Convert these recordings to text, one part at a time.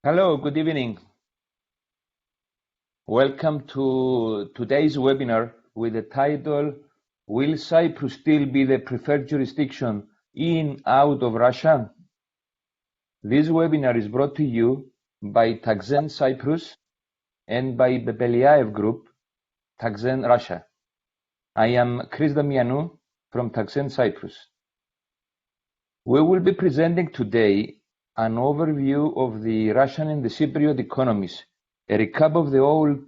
Hello, good evening. Welcome to today's webinar with the title, Will Cyprus still be the preferred jurisdiction in out of Russia? This webinar is brought to you by Taxand Cyprus and by Pepeliaev Group, Taxand Russia. I am Damianou from Taxand Cyprus. We will be presenting today an overview of the Russian and the Cypriot economies, a recap of the old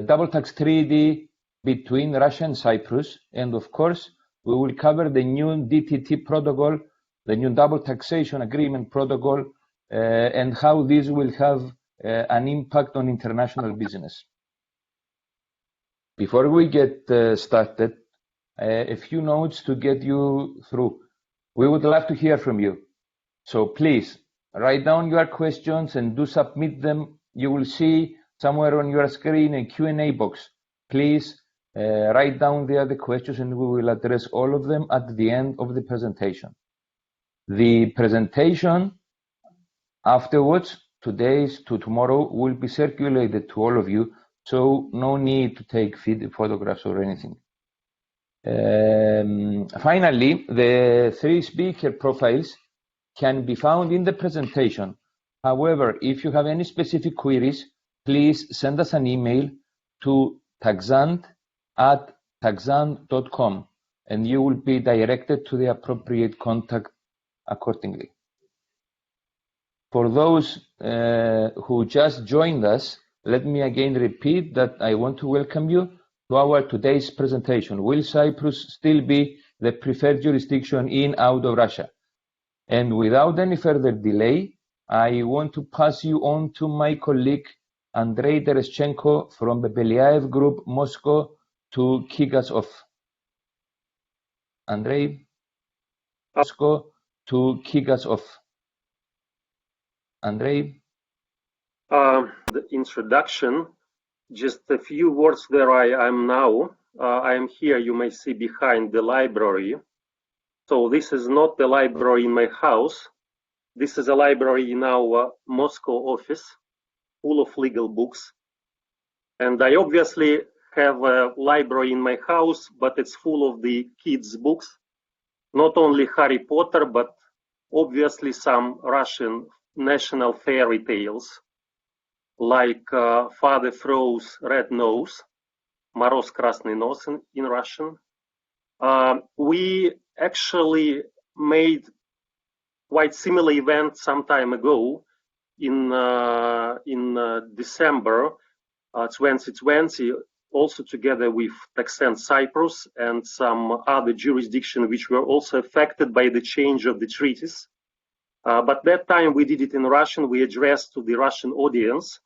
double tax treaty between Russia and Cyprus, and of course, we will cover the new DTT protocol, the new double taxation agreement protocol, and how this will have an impact on international business. Before we get started, a few notes to get you through. We would love to hear from you. So please write down your questions and do submit them. You will see somewhere on your screen a Q&A box. Please write down there the questions and we will address all of them at the end of the presentation. The presentation afterwards, today's to tomorrow, will be circulated to all of you, so no need to take photographs or anything. Finally, the three speaker profiles can be found in the presentation. However, if you have any specific queries, please send us an email to taxand@taxand.com and you will be directed to the appropriate contact accordingly. For those who just joined us, let me again repeat that I want to welcome you to our today's presentation. Will Cyprus still be the preferred jurisdiction in out of Russia? And without any further delay, I want to pass you on to my colleague, Andrey Tereschenko from the Pepeliaev Group, Moscow, to kick us off. Andrey, Moscow, to kick us off. Andrey? The introduction, just a few words where I am now. I am here, you may see behind the library. So this is not the library in my house. This is a library in our Moscow office, full of legal books. And I obviously have a library in my house, but it's full of the kids' books. Not only Harry Potter, but obviously some Russian national fairy tales, like Father Fro's Red Nose, Moroz Krasny Nos in Russian. We actually made quite similar event some time ago in December 2020, also together with Taxand Cyprus and some other jurisdictions which were also affected by the change of the treaties. But that time we did it in Russian, we addressed to the Russian audience.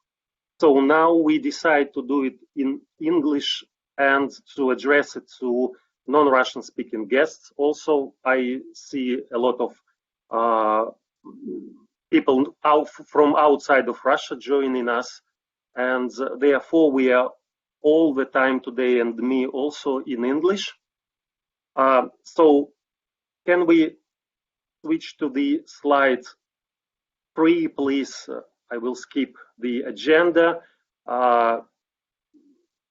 So now we decide to do it in English and to address it to non-Russian speaking guests. Also, I see a lot of people from outside of Russia joining us, and therefore we are all the time today, and me also, in English. So can we switch to the slide 3, please? I will skip the agenda.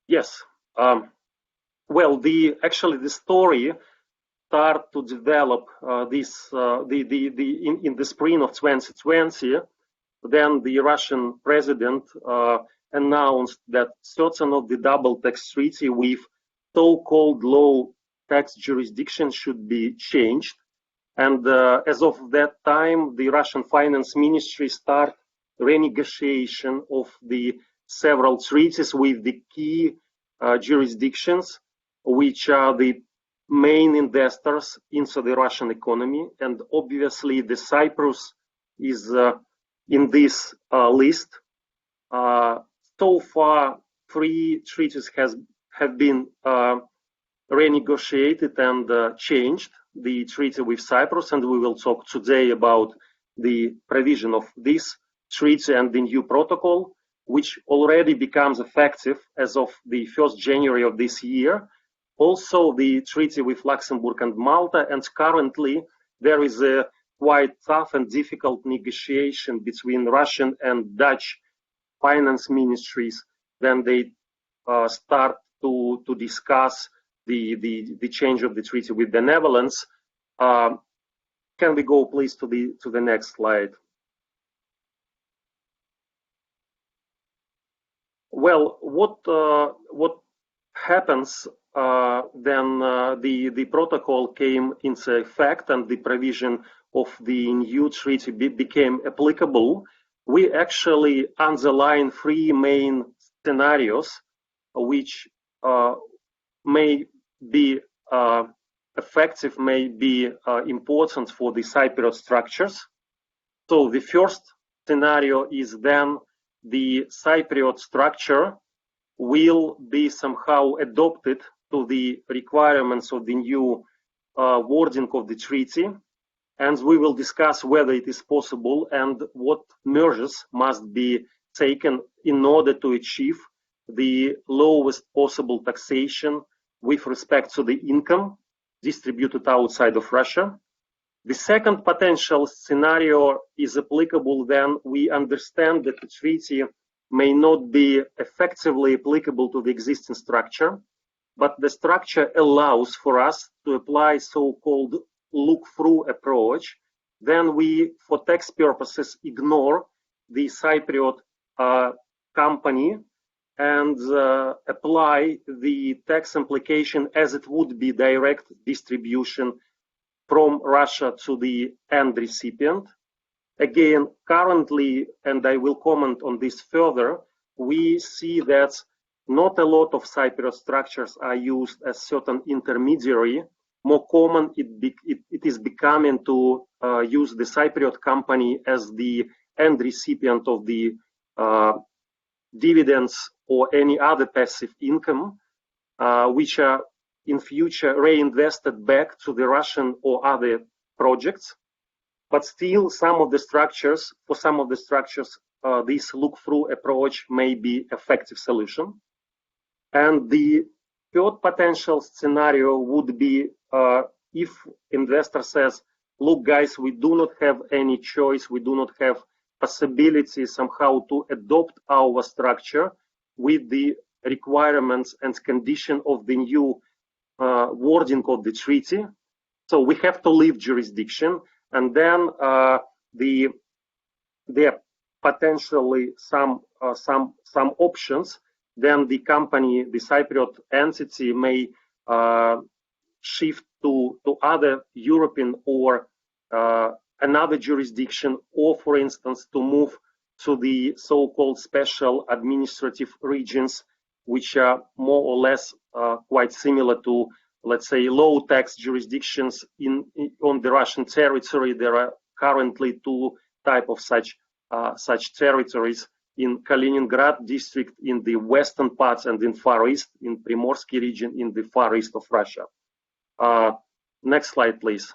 Yes. Well, actually the story started to develop in the spring of 2020. Then the Russian president announced that certain of the double tax treaty with so-called low tax jurisdiction should be changed. And as of that time, the Russian finance ministry started renegotiation of the several treaties with the key jurisdictions, which are the main investors into the Russian economy. And obviously the Cyprus is in this list. So far, 3 treaties have been renegotiated and changed. The treaty with Cyprus, and we will talk today about the provision of this treaty and the new protocol, which already becomes effective as of the 1st January of this year. Also the treaty with Luxembourg and Malta, and currently there is a quite tough and difficult negotiation between Russian and Dutch finance ministries. Then they start to discuss the change of the treaty with the Netherlands. Can we go please to the next slide? Well, what happens then the protocol came into effect and the provision of the new treaty became applicable. We actually underline three main scenarios which may be effective, may be important for the Cypriot structures. So the first scenario is then the Cypriot structure will be somehow adopted to the requirements of the new wording of the treaty, and we will discuss whether it is possible and what measures must be taken in order to achieve the lowest possible taxation with respect to the income distributed outside of Russia. The second potential scenario is applicable when we understand that the treaty may not be effectively applicable to the existing structure, but the structure allows for us to apply so-called look-through approach. Then we, for tax purposes, ignore the Cypriot company and apply the tax implication as it would be direct distribution from Russia to the end recipient. Again, currently, and I will comment on this further, we see that not a lot of Cypriot structures are used as certain intermediary. More common, it is becoming to use the Cypriot company as the end recipient of the dividends or any other passive income, which are in future reinvested back to the Russian or other projects. But still, for some of the structures, this look-through approach may be effective solution. And the third potential scenario would be if investor says, look guys, we do not have any choice, we do not have possibility somehow to adopt our structure with the requirements and condition of the new wording of the treaty. So we have to leave jurisdiction, and then there are potentially some options. Then the company, the Cypriot entity, may shift to other European or another jurisdiction, or for instance to move to the so-called special administrative regions, which are more or less quite similar to, let's say, low tax jurisdictions on the Russian territory. There are currently two types of such territories in Kaliningrad district in the western parts and in Far East, in Primorsky region in the Far East of Russia. Next slide, please.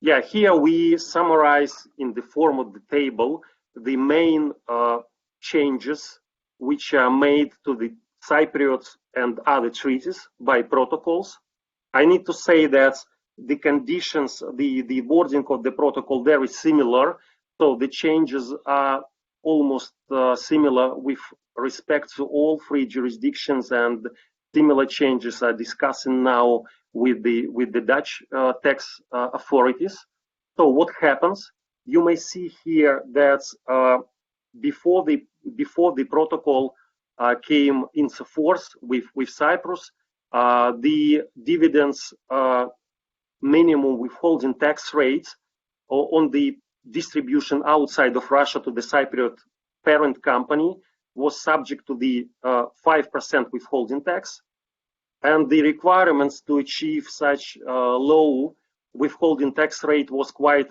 Yeah, here we summarize in the form of the table the main changes which are made to the Cypriot and other treaties by protocols. I need to say that the conditions, the wording of the protocol there is similar, so the changes are almost similar with respect to all three jurisdictions, and similar changes are discussing now with the Dutch tax authorities. So what happens? You may see here that before the protocol came into force with Cyprus, the dividends minimum withholding tax rates on the distribution outside of Russia to the Cypriot parent company was subject to the 5% withholding tax. And the requirements to achieve such low withholding tax rate was quite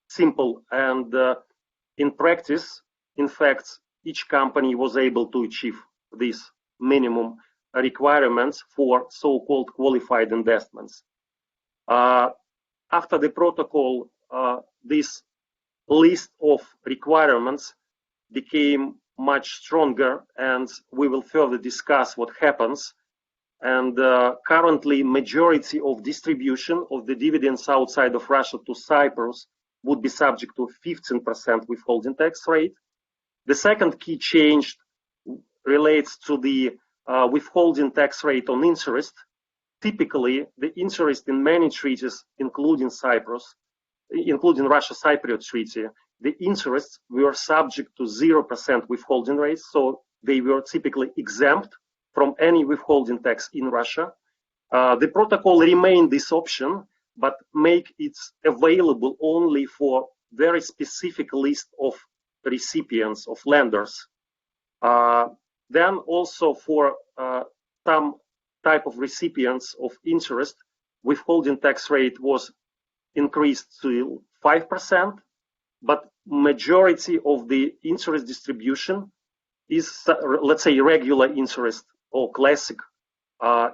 simple. And in practice, in fact, each company was able to achieve these minimum requirements for so-called qualified investments. After the protocol, this list of requirements became much stronger, and we will further discuss what happens. And currently, majority of distribution of the dividends outside of Russia to Cyprus would be subject to 15% withholding tax rate. The second key change relates to the withholding tax rate on interest. Typically, the interest in many treaties, including Cyprus, including Russia-Cypriot treaty, the interests were subject to 0% withholding rates, so they were typically exempt from any withholding tax in Russia. The protocol remained this option, but make it available only for very specific list of recipients, of lenders. Then also for some type of recipients of interest, withholding tax rate was increased to 5%, but majority of the interest distribution is, let's say, regular interest or classic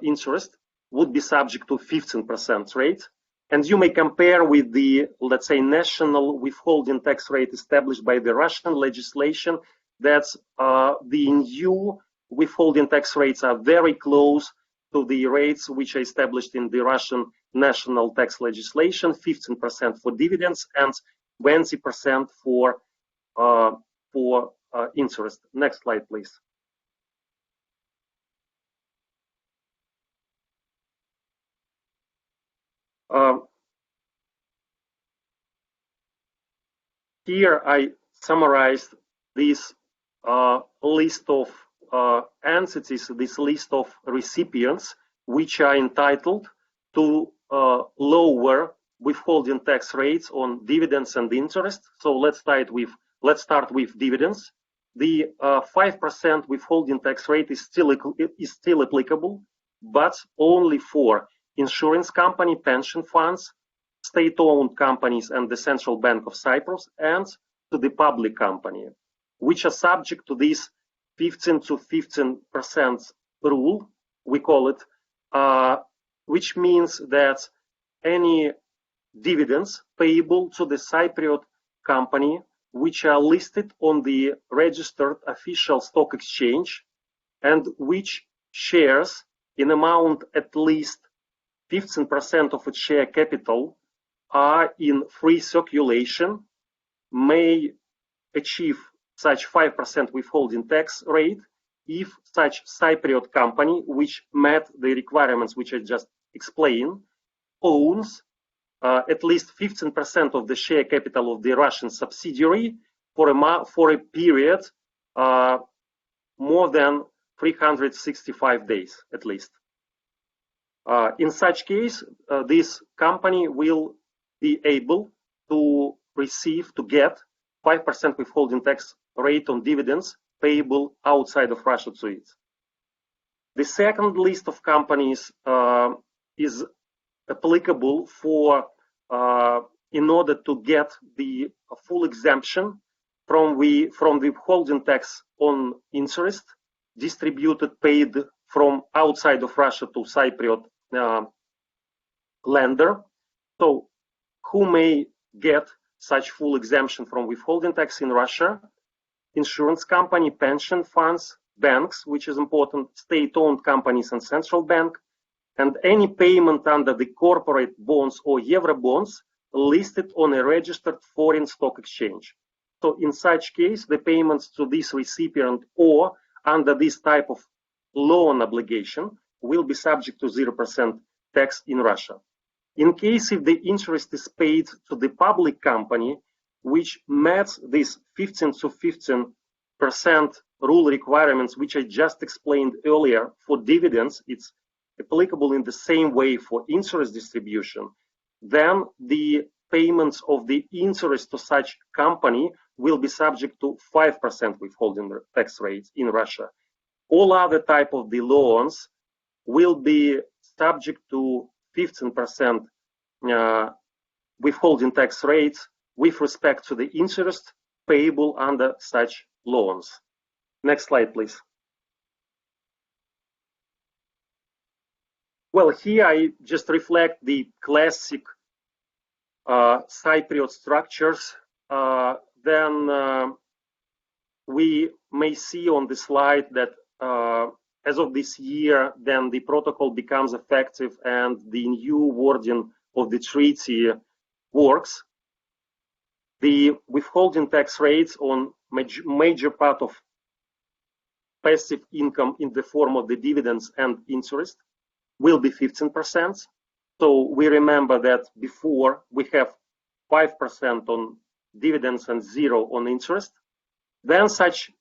interest would be subject to 15% rate. And you may compare with the, let's say, national withholding tax rate established by the Russian legislation. That's the new withholding tax rates are very close to the rates which are established in the Russian national tax legislation, 15% for dividends and 20% for interest. Next slide, please. Here I summarized this list of entities, this list of recipients which are entitled to lower withholding tax rates on dividends and interest. So let's start with dividends. The 5% withholding tax rate is still applicable, but only for insurance company, pension funds, state-owned companies, and the Central Bank of Cyprus, and to the public company, which are subject to this 15% to 15% rule, we call it, which means that any dividends payable to the Cypriot company which are listed on the registered official stock exchange and which shares in amount at least 15% of its share capital are in free circulation may achieve such 5% withholding tax rate if such Cypriot company, which met the requirements which I just explained, owns at least 15% of the share capital of the Russian subsidiary for a period more than 365 days at least. In such case, this company will be able to get 5% withholding tax rate on dividends payable outside of Russia to it. The second list of companies is applicable for in order to get the full exemption from the withholding tax on interest distributed paid from outside of Russia to Cypriot lender. So who may get such full exemption from withholding tax in Russia? Insurance company, pension funds, banks, which is important, state-owned companies and central bank, and any payment under the corporate bonds or euro bonds listed on a registered foreign stock exchange. So in such case, the payments to this recipient or under this type of loan obligation will be subject to 0% tax in Russia. In case if the interest is paid to the public company, which met this 15 to 15% rule requirements, which I just explained earlier for dividends, it's applicable in the same way for interest distribution, then the payments of the interest to such company will be subject to 5% withholding tax rates in Russia. All other type of the loans will be subject to 15% withholding tax rates with respect to the interest payable under such loans. Next slide, please. Well, here I just reflect the classic Cypriot structures. Then we may see on the slide that as of this year, then the protocol becomes effective and the new wording of the treaty works. The withholding tax rates on major part of passive income in the form of the dividends and interest will be 15%. So we remember that before we have 5% on dividends and 0 on interest. Then such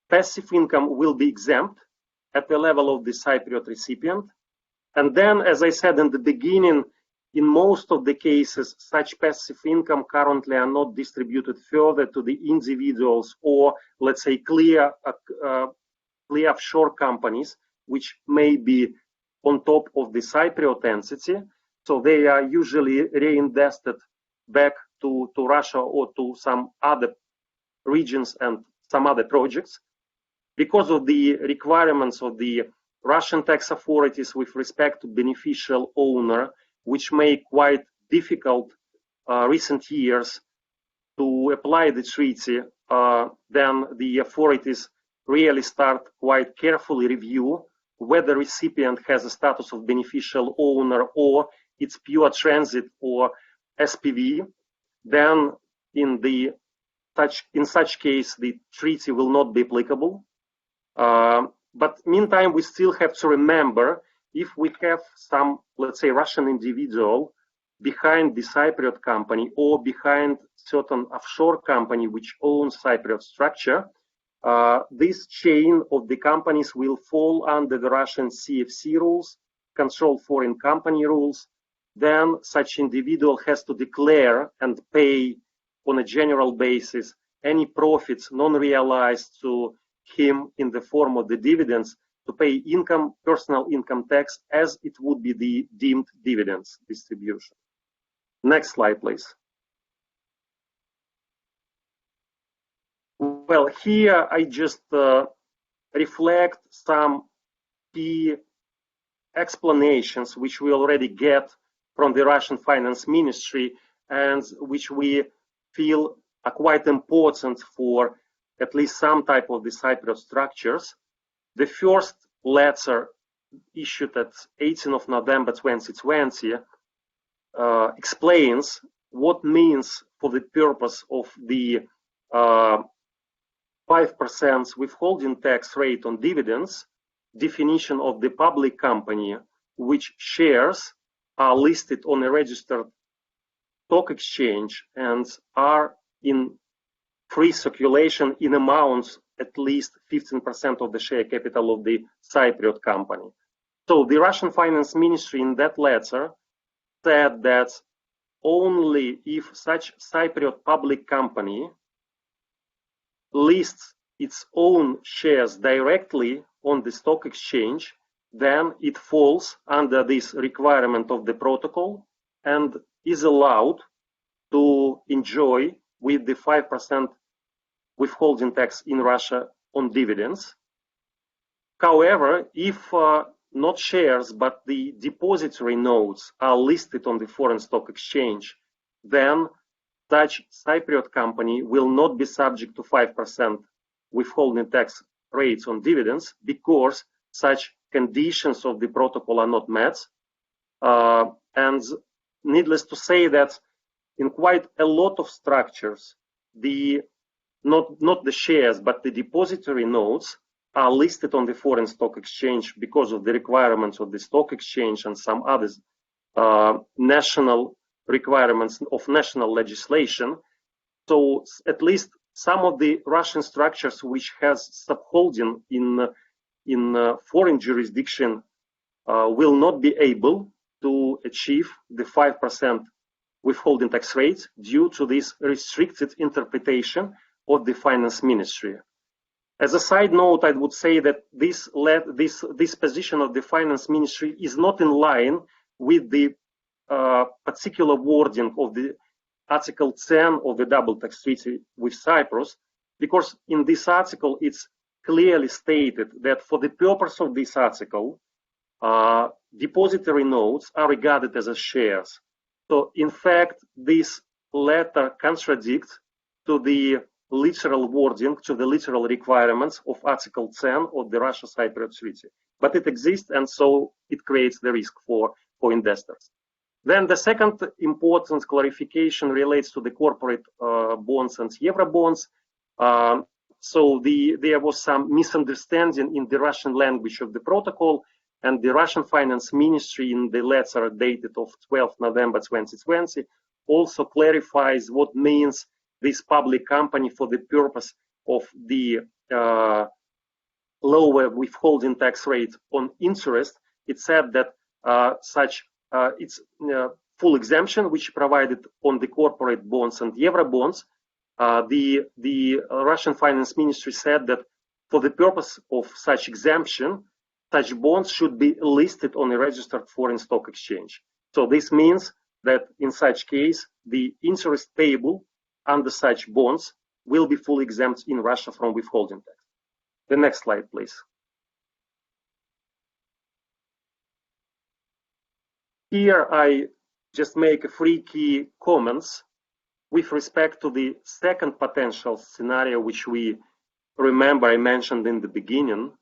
passive income will be exempt at the level of the Cypriot recipient. And then, as I said in the beginning, in most of the cases, such passive income currently are not distributed further to the individuals or, let's say, clear offshore companies, which may be on top of the Cypriot entity. So they are usually reinvested back to Russia or to some other regions and some other projects. Because of the requirements of the Russian tax authorities with respect to beneficial owner, which make quite difficult recent years to apply the treaty, then the authorities really start quite carefully review whether recipient has a status of beneficial owner or it's pure transit or SPV. Then in such case, the treaty will not be applicable. But meantime, we still have to remember, if we have some, let's say, Russian individual behind the Cypriot company or behind certain offshore company which owns Cypriot structure, this chain of the companies will fall under the Russian CFC rules, controlled foreign company rules. Then such individual has to declare and pay on a general basis any profits non-realized to him in the form of the dividends, to pay personal income tax as it would be the deemed dividends distribution. Next slide, please. Well, here I just reflect some key explanations which we already get from the Russian Finance Ministry and which we feel are quite important for at least some type of the Cypriot structures. The first letter issued at 18th of November 2020 explains what means for the purpose of the 5% withholding tax rate on dividends, definition of the public company which shares are listed on a registered stock exchange and are in free circulation in amounts at least 15% of the share capital of the Cypriot company. So the Russian Finance Ministry in that letter said that only if such Cypriot public company lists its own shares directly on the stock exchange, then it falls under this requirement of the protocol and is allowed to enjoy with the 5% withholding tax in Russia on dividends. However, if not shares but the depository notes are listed on the foreign stock exchange, then such Cypriot company will not be subject to 5% withholding tax rates on dividends because such conditions of the protocol are not met. And needless to say that in quite a lot of structures, not the shares, but the depository notes are listed on the foreign stock exchange because of the requirements of the stock exchange and some other national requirements of national legislation. So at least some of the Russian structures which has subholding in foreign jurisdiction will not be able to achieve the 5% withholding tax rate due to this restricted interpretation of the Finance Ministry. As a side note, I would say that this position of the Finance Ministry is not in line with the particular wording of the Article 10 of the Double Tax Treaty with Cyprus, because in this article it's clearly stated that for the purpose of this article, depository notes are regarded as shares. So in fact, this letter contradicts to the literal wording, to the literal requirements of Article 10 of the Russia-Cypriot Treaty. But it exists, and so it creates the risk for investors. Then the second important clarification relates to the corporate bonds and euro bonds. So there was some misunderstanding in the Russian language of the protocol, and the Russian Finance Ministry in the letter dated of 12 November 2020 also clarifies what means this public company for the purpose of the lower withholding tax rate on interest. It said that it's full exemption, which provided on the corporate bonds and euro bonds. The Russian Finance Ministry said that for the purpose of such exemption, such bonds should be listed on a registered foreign stock exchange. So this means that in such case, the interest payable under such bonds will be fully exempt in Russia from withholding tax. The next slide, please. Here I just make 3 key comments with respect to the second potential scenario, which we remember I mentioned in the beginning.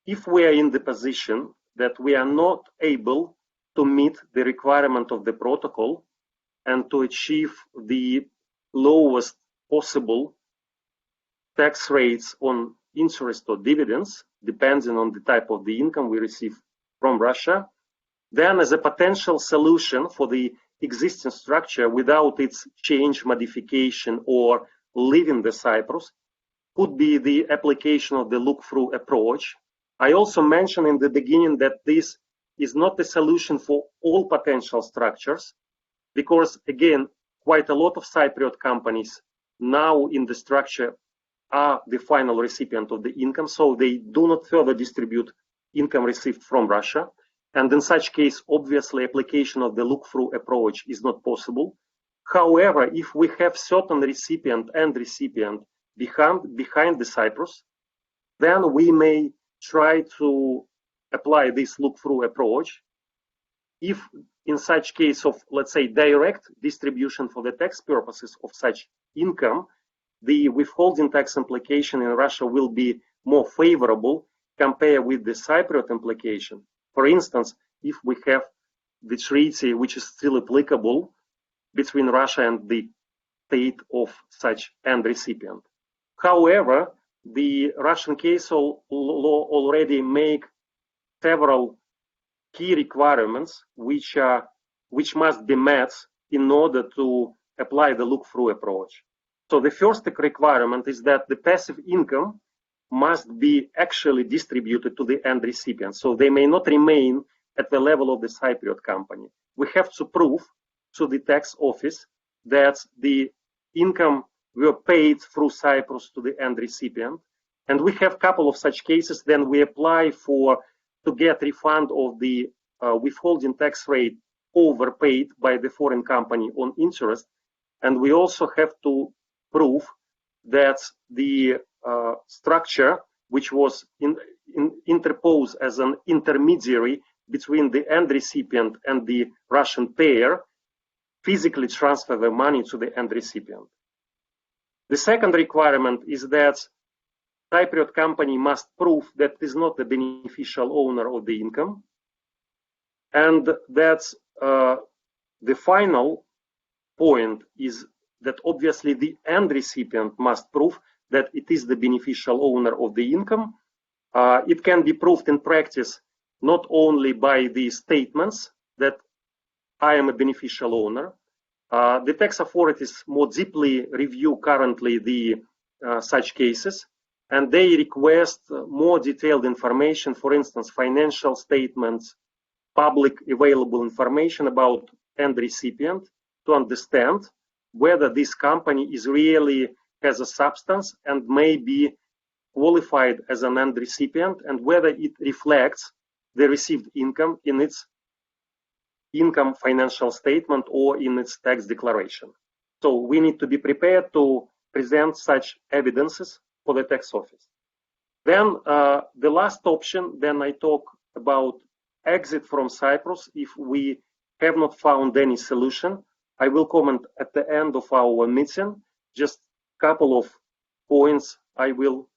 If we are in the position that we are not able to meet the requirement of the protocol and to achieve the lowest possible tax rates on interest or dividends, depending on the type of the income we receive from Russia, then as a potential solution for the existing structure without its change, modification, or leaving the Cyprus could be the application of the look-through approach. I also mentioned in the beginning that this is not a solution for all potential structures, because again, quite a lot of Cypriot companies now in the structure are the final recipient of the income, so they do not further distribute income received from Russia. And in such case, obviously, application of the look-through approach is not possible. However, if we have certain recipient behind the Cyprus, then we may try to apply this look-through approach. If in such case of, let's say, direct distribution for the tax purposes of such income, the withholding tax implication in Russia will be more favorable compared with the Cypriot implication. For instance, if we have the treaty which is still applicable between Russia and the state of such end recipient. However, the Russian case law already make several key requirements which must be met in order to apply the look-through approach. So the first requirement is that the passive income must be actually distributed to the end recipient. So they may not remain at the level of the Cypriot company. We have to prove to the tax office that the income were paid through Cyprus to the end recipient. And we have a couple of such cases. Then we apply to get refund of the withholding tax rate overpaid by the foreign company on interest. And we also have to prove that the structure, which was interposed as an intermediary between the end recipient and the Russian payer, physically transfer the money to the end recipient. The second requirement is that Cypriot company must prove that it is not the beneficial owner of the income, and that the final point is that obviously the end recipient must prove that it is the beneficial owner of the income. It can be proved in practice not only by the statements that I am a beneficial owner. The tax authorities more deeply review currently the such cases, and they request more detailed information, for instance, financial statements, public available information about end recipient to understand whether this company is really has a substance and may be qualified as an end recipient, and whether it reflects the received income in its income financial statement or in its tax declaration. So we need to be prepared to present such evidences for the tax office. Then the last option, then I talk about exit from Cyprus if we have not found any solution. I will comment at the end of our meeting. Just couple of points I will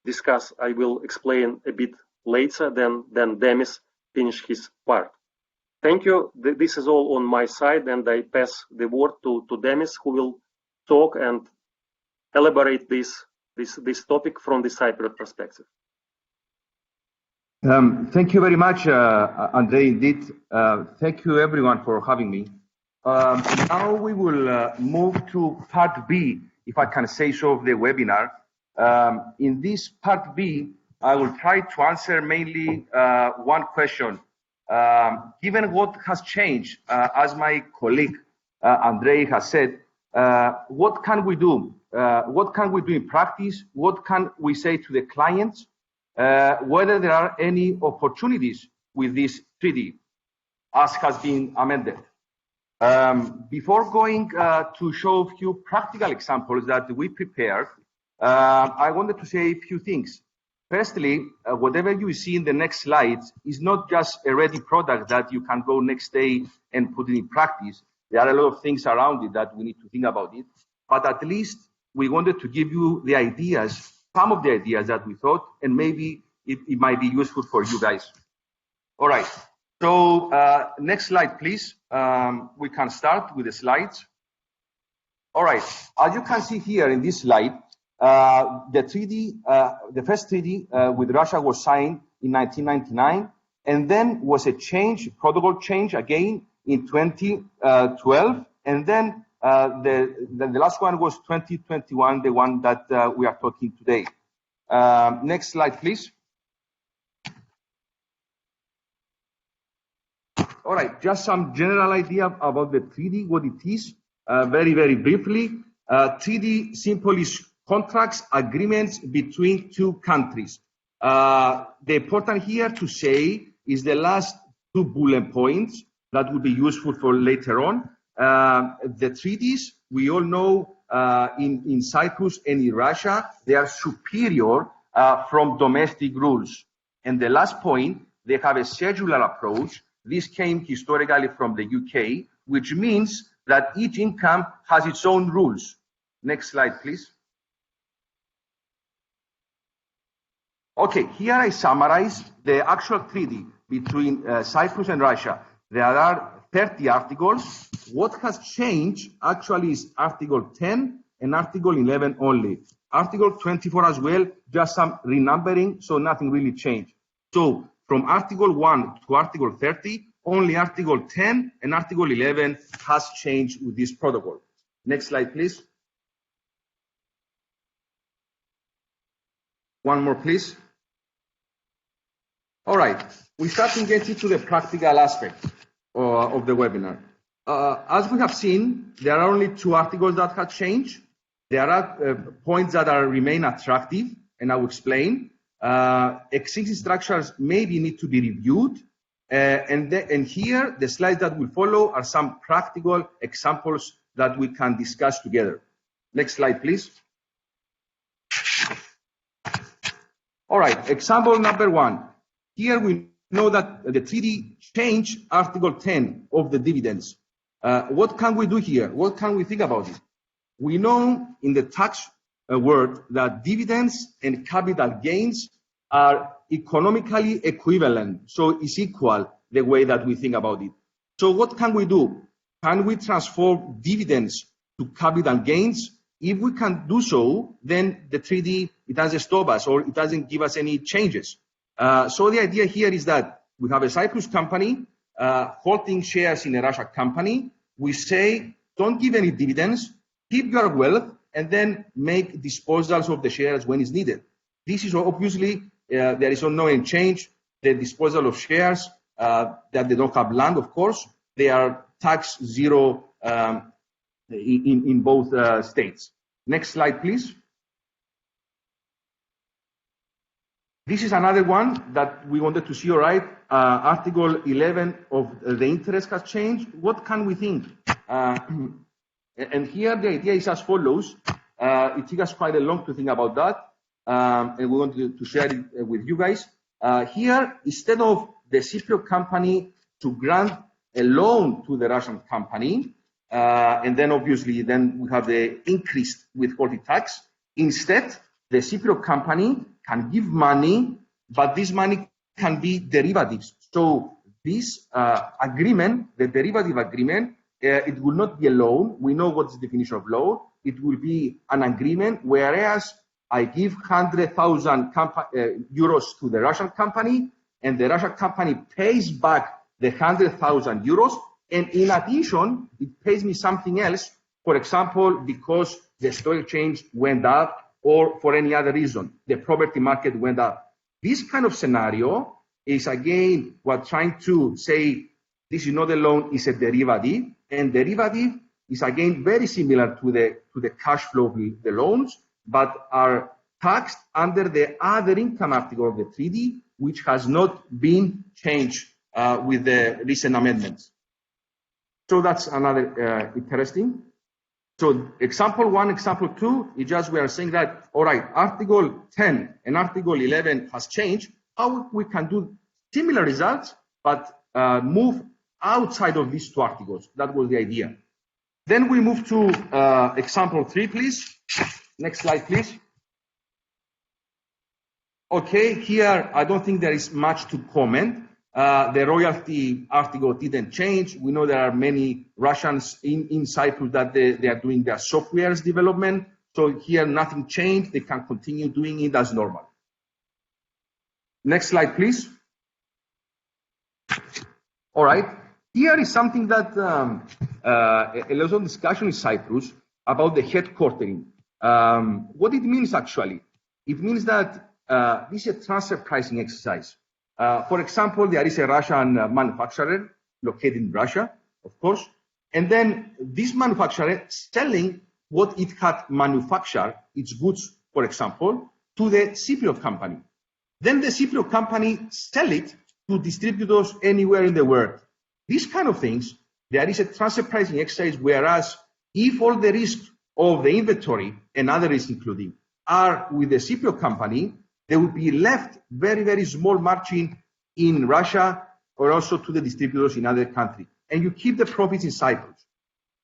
discuss, I will explain a bit later, then Demis finish his part. Thank you. This is all on my side, and I pass the word to Demis, who will talk and elaborate this topic from the Cypriot perspective. Thank you very much, Andrey. Indeed, thank you everyone for having me. Now we will move to part B, if I can say so, of the webinar. In this part B, I will try to answer mainly one question. Given what has changed, as my colleague Andrey has said, what can we do? What can we do in practice? What can we say to the clients? Whether there are any opportunities with this treaty, as has been amended. Before going to show a few practical examples that we prepared, I wanted to say a few things. Firstly, whatever you see in the next slides is not just a ready product that you can go next day and put it in practice. There are a lot of things around it that we need to think about it. But at least we wanted to give you the ideas, some of the ideas that we thought, and maybe it might be useful for you guys. All right. So next slide, please. We can start with the slides. All right. As you can see here in this slide, the treaty, the first treaty with Russia was signed in 1999, and then was a protocol change again in 2012, and then the last one was 2021, the one that we are talking today. Next slide, please. All right, just some general idea about the treaty, what it is, very, very briefly. Treaty simply is contracts, agreements between two countries. The important here to say is the last two bullet points that will be useful for later on. The treaties, we all know in Cyprus and in Russia, they are superior from domestic rules. And the last point, they have a schedular approach. This came historically from the UK, which means that each income has its own rules. Next slide, please. Okay, here I summarize the actual treaty between Cyprus and Russia. There are 30 articles. What has changed actually is Article 10 and Article 11 only. Article 24 as well, just some renumbering, so nothing really changed. So from Article 1 to Article 30, only Article 10 and Article 11 has changed with this protocol. Next slide, please. One more, please. All right, we start to get into the practical aspect of the webinar. As we have seen, there are only two articles that have changed. There are points that remain attractive, and I will explain. Existing structures maybe need to be reviewed. And here, the slides that will follow are some practical examples that we can discuss together. Next slide, please. All right, example number one. Here we know that the treaty changed Article 10 of the dividends. What can we do here? What can we think about it? We know in the tax world that dividends and capital gains are economically equivalent. So it's equal the way that we think about it. So what can we do? Can we transform dividends to capital gains? If we can do so, then the treaty, it doesn't stop us or it doesn't give us any changes. So the idea here is that we have a Cyprus company holding shares in a Russian company. We say, don't give any dividends, keep your wealth, and then make disposals of the shares when it's needed. This is obviously, there is no change. The disposal of shares that they don't have land, of course, they are tax zero in both states. Next slide, please. This is another one that we wanted to see, all right. Article 11 of the interest has changed. What can we think? And here the idea is as follows. It took us quite a long to think about that. And we wanted to share it with you guys. Here, instead of the Cypriot company to grant a loan to the Russian company, and then obviously then we have the increased withholding tax. Instead, the Cypriot company can give money, but this money can be derivatives. So this agreement, the derivative agreement, it will not be a loan. We know what is the definition of loan. It will be an agreement, whereas I give 100,000 euros to the Russian company, and the Russian company pays back the 100,000 euros, and in addition, it pays me something else, for example, because the stock exchange went up, or for any other reason, the property market went up. This kind of scenario is, again, we're trying to say this is not a loan, it's a derivative, and derivative is, again, very similar to the cash flow of the loans, but are taxed under the other income article of the treaty, which has not been changed with the recent amendments. So that's another interesting. So example 1, example 2, is just we are saying that, all right, Article 10 and Article 11 has changed. How we can do similar results, but move outside of these 2 articles. That was the idea. Then we move to example 3, please. Next slide, please. Okay, here I don't think there is much to comment. The royalty article didn't change. We know there are many Russians in Cyprus that they are doing their software's development. So here nothing changed. They can continue doing it as normal. Next slide, please. All right. Here is something that a lot of discussion in Cyprus about the headquartering. What it means actually, it means that this is a transfer pricing exercise. For example, there is a Russian manufacturer located in Russia, of course, and then this manufacturer selling what it had manufactured, its goods, for example, to the Cypriot company. Then the Cypriot company sell it to distributors anywhere in the world. These kind of things, there is a transfer pricing exercise, whereas if all the risks of the inventory and other risks including are with the Cypriot company, there will be left very, very small margin in Russia or also to the distributors in other countries. And you keep the profits in Cyprus.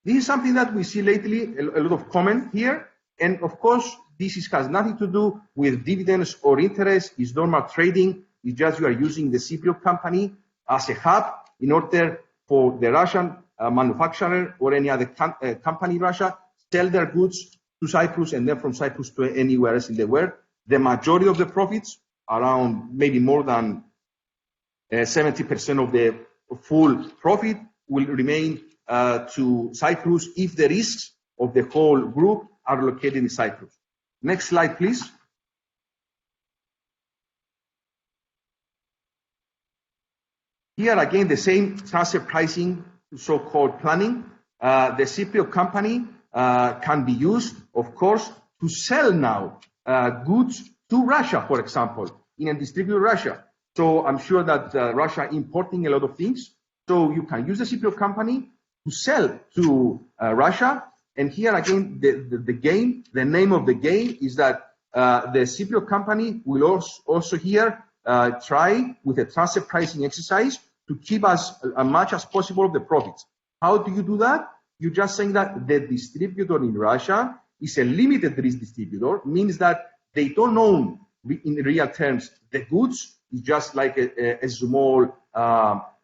This is something that we see lately, a lot of comment here. And of course, this has nothing to do with dividends or interest. It's normal trading. It's just you are using the Cypriot company as a hub in order for the Russian manufacturer or any other company in Russia sell their goods to Cyprus, and then from Cyprus to anywhere else in the world. The majority of the profits, around maybe more than 70% of the full profit, will remain to Cyprus if the risks of the whole group are located in Cyprus. Next slide, please. Here again, the same transfer pricing, so-called planning. The Cypriot company can be used, of course, to sell now goods to Russia, for example, in a distributed Russia. So I'm sure that Russia importing a lot of things. So you can use the Cypriot company to sell to Russia. And here again, the game, the name of the game is that the Cypriot company will also here try with a transfer pricing exercise to keep as much as possible of the profits. How do you do that? You're just saying that the distributor in Russia is a limited risk distributor, means that they don't own in real terms the goods. It's just like a small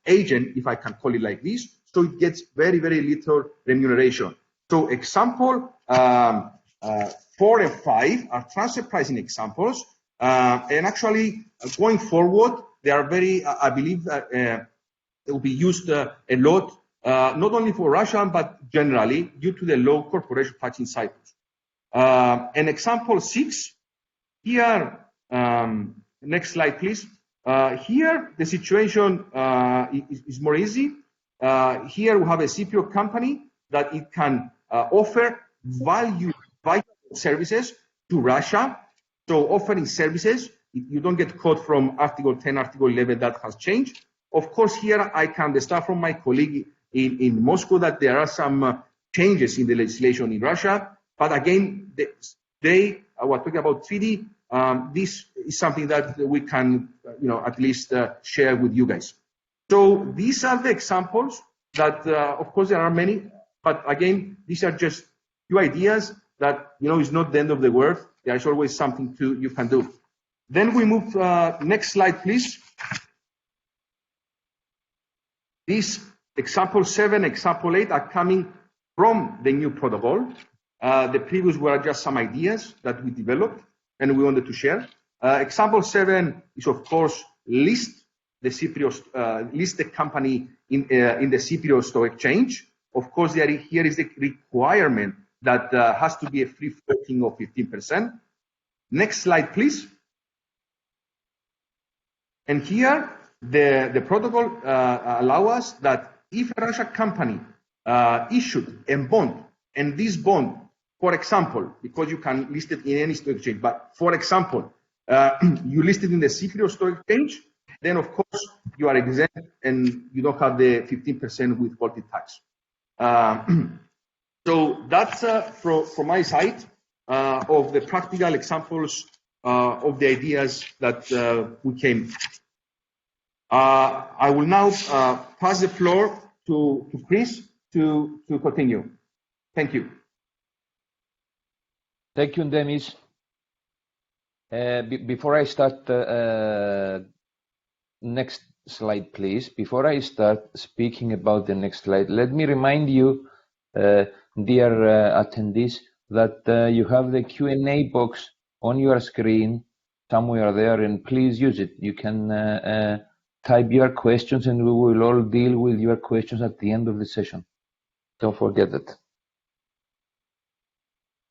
agent, if I can call it like this. So it gets very, very little remuneration. So example 4 and 5 are transfer pricing examples. And actually going forward, they are very, I believe that they will be used a lot, not only for Russia, but generally due to the low corporation tax in Cyprus. And example 6, here, next slide, please. Here, the situation is more easy. Here we have a Cypriot company that it can offer vital services to Russia. So offering services, you don't get caught from Article 10, Article 11 that has changed. Of course, here I can understand from my colleague in Moscow that there are some changes in the legislation in Russia. But again, we're talking about treaty. This is something that we can, at least share with you guys. So these are the examples that, of course, there are many. But again, these are just few ideas that, is not the end of the world. There is always something you can do. Then we move, next slide, please. These example 7, example 8 are coming from the new protocol. The previous were just some ideas that we developed and we wanted to share. Example 7 is, of course, list the company in the Cypriot Stock Exchange. Of course, here is the requirement that has to be a free floating of 15%. Next slide, please. And here, the protocol allows us that if a Russian company issued a bond, and this bond, for example, because you can list it in any stock exchange, but for example, you list it in the Cypriot Stock Exchange, then of course you are exempt and you don't have the 15% withholding tax. So that's from my side of the practical examples of the ideas that we came. I will now pass the floor to Chris to continue. Thank you. Thank you, Demis. Before I start, next slide, please. Before I start speaking about the next slide, let me remind you, dear attendees, that you have the Q&A box on your screen somewhere there, and please use it. You can type your questions, and we will all deal with your questions at the end of the session. Don't forget that.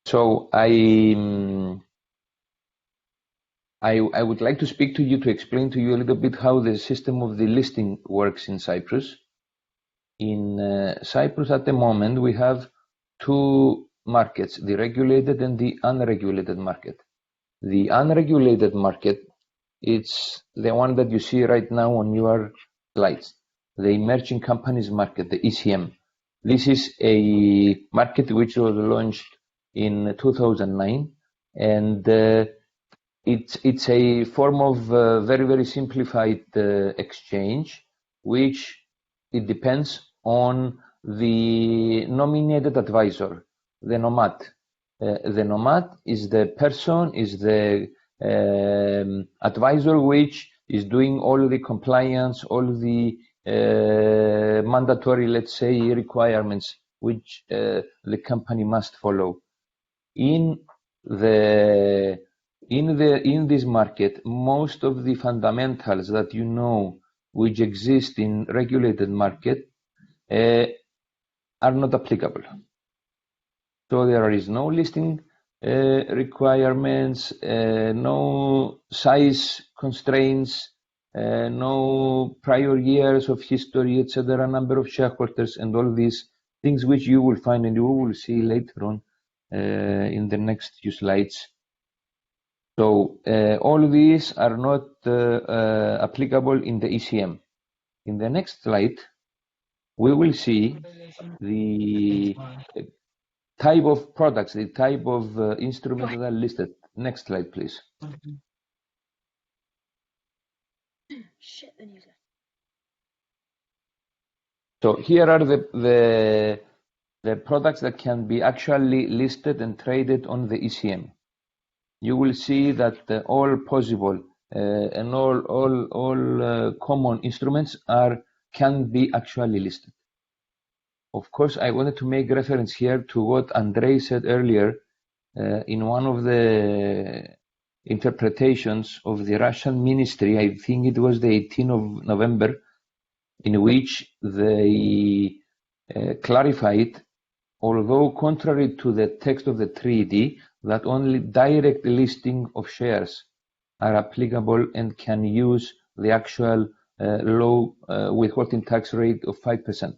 So I would like to speak to you to explain to you a little bit how the system of the listing works in Cyprus. In Cyprus at the moment, we have two markets, the regulated and the unregulated market. The unregulated market, it's the one that you see right now on your slides, the emerging companies market, the ECM. This is a market which was launched in 2009, and it's a form of very, very simplified exchange, which it depends on the nominated advisor, the nomad. The nomad is the person, is the advisor which is doing all the compliance, all the mandatory, let's say, requirements which the company must follow. In this market, most of the fundamentals that you know which exist in regulated market are not applicable. So there is no listing requirements, no size constraints, no prior years of history, etc., number of shareholders, and all these things which you will find and you will see later on in the next few slides. So all these are not applicable in the ECM. In the next slide, we will see the type of products, the type of instruments that are listed. Next slide, please. So here are the products that can be actually listed and traded on the ECM. You will see that all possible and all common instruments can be actually listed. Of course, I wanted to make reference here to what Andrey said earlier in one of the interpretations of the Russian ministry. I think it was the 18th of November, in which they clarified, although contrary to the text of the treaty, that only direct listing of shares are applicable and can use the actual low withholding tax rate of 5%.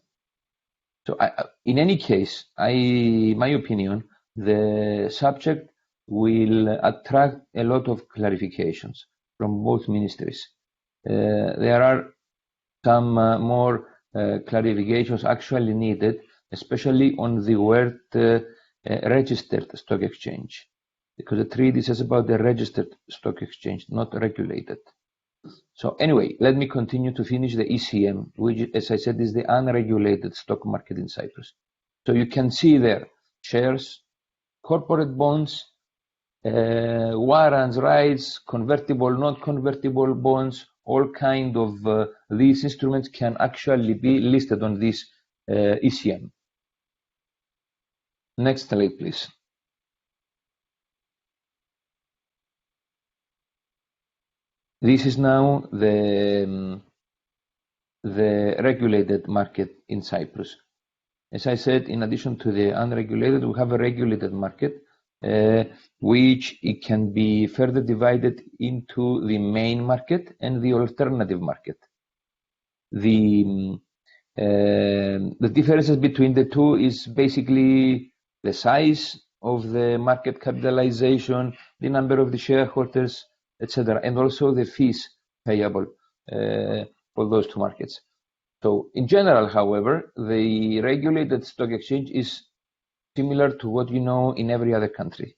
So in any case, my opinion, the subject will attract a lot of clarifications from both ministries. There are some more clarifications actually needed, especially on the word registered stock exchange, because the treaty says about the registered stock exchange, not regulated. So anyway, let me continue to finish the ECM, which, as I said, is the unregulated stock market in Cyprus. So you can see there shares, corporate bonds, warrants, rights, convertible, not convertible bonds, all kind of these instruments can actually be listed on this ECM. Next slide, please. This is now the regulated market in Cyprus. As I said, in addition to the unregulated, we have a regulated market, which it can be further divided into the main market and the alternative market. The differences between the two is basically the size of the market capitalization, the number of the shareholders, etc., and also the fees payable for those two markets. So in general, however, the regulated stock exchange is similar to what you know in every other country.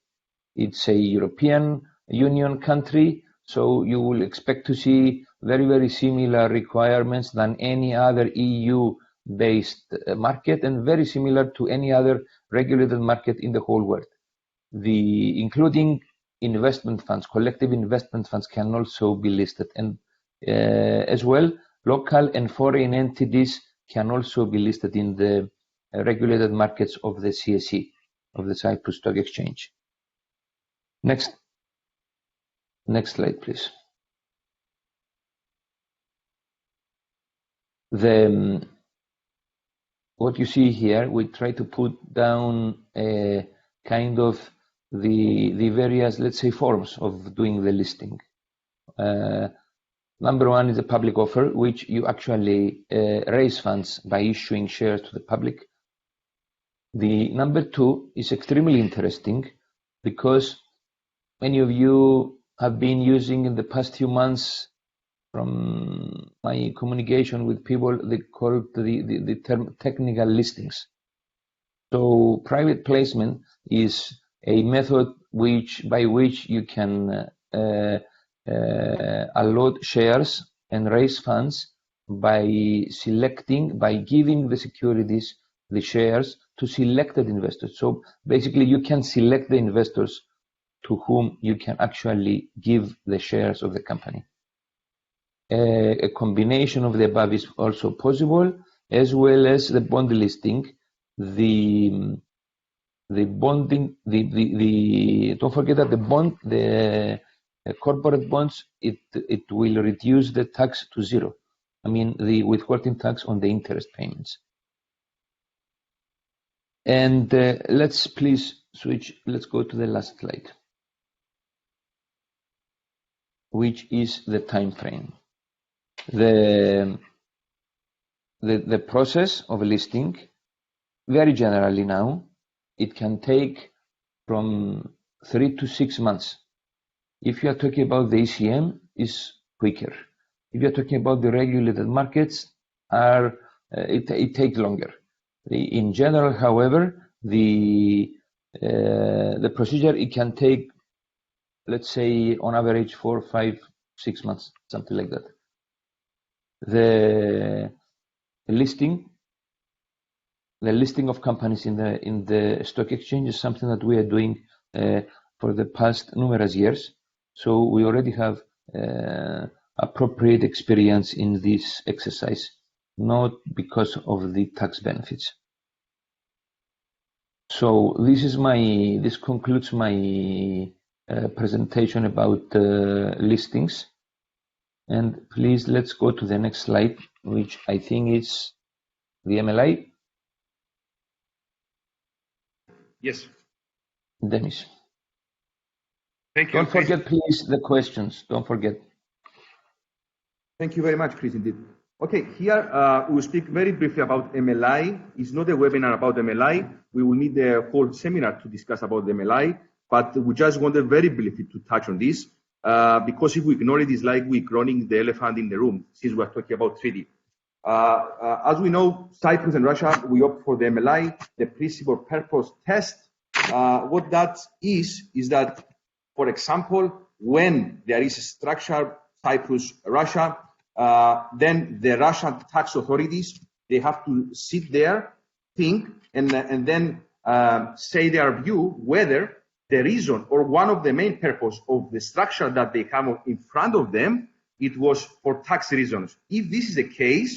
It's a European Union country, so you will expect to see very, very similar requirements than any other EU-based market and very similar to any other regulated market in the whole world. Including investment funds, collective investment funds can also be listed, and as well, local and foreign entities can also be listed in the regulated markets of the CSE, of the Cyprus Stock Exchange. Next slide, please. What you see here, we try to put down a kind of the various, let's say, forms of doing the listing. Number one is a public offer, which you actually raise funds by issuing shares to the public. The number two is extremely interesting because many of you have been using in the past few months, from my communication with people, they call the term technical listings. So private placement is a method by which you can allot shares and raise funds by giving the securities, the shares, to selected investors. So basically you can select the investors to whom you can actually give the shares of the company. A combination of the above is also possible, as well as the bond listing. The bonding, don't forget that the corporate bonds, it will reduce the tax to zero. I mean, the withholding tax on the interest payments. And let's please switch. Let's go to the last slide, which is the time frame. The process of listing, very generally now, it can take from 3 to 6 months. If you are talking about the ECM, is quicker. If you are talking about the regulated markets, it takes longer. In general, however, the procedure, it can take, let's say, on average 4, 5, 6 months, something like that. The listing of companies in the stock exchange is something that we are doing for the past numerous years. So we already have appropriate experience in this exercise, not because of the tax benefits. So this concludes my presentation about listings. And please, let's go to the next slide, which I think is the MLI. Yes. Demis. Thank you. Don't forget, please, the questions. Don't forget. Thank you very much, Chris, indeed. Okay, here we'll speak very briefly about MLI. It's not a webinar about MLI. We will need a whole seminar to discuss about the MLI, but we just wanted very briefly to touch on this. Because if we ignore it, it's like we're ignoring the elephant in the room, since we're talking about treaty. As we know, Cyprus and Russia, we opt for the MLI, the principal purpose test. What that is that, for example, when there is a structure, Cyprus-Russia, then the Russian tax authorities, they have to sit there, think and then say their view whether the reason or one of the main purpose of the structure that they have in front of them, it was for tax reasons. If this is the case,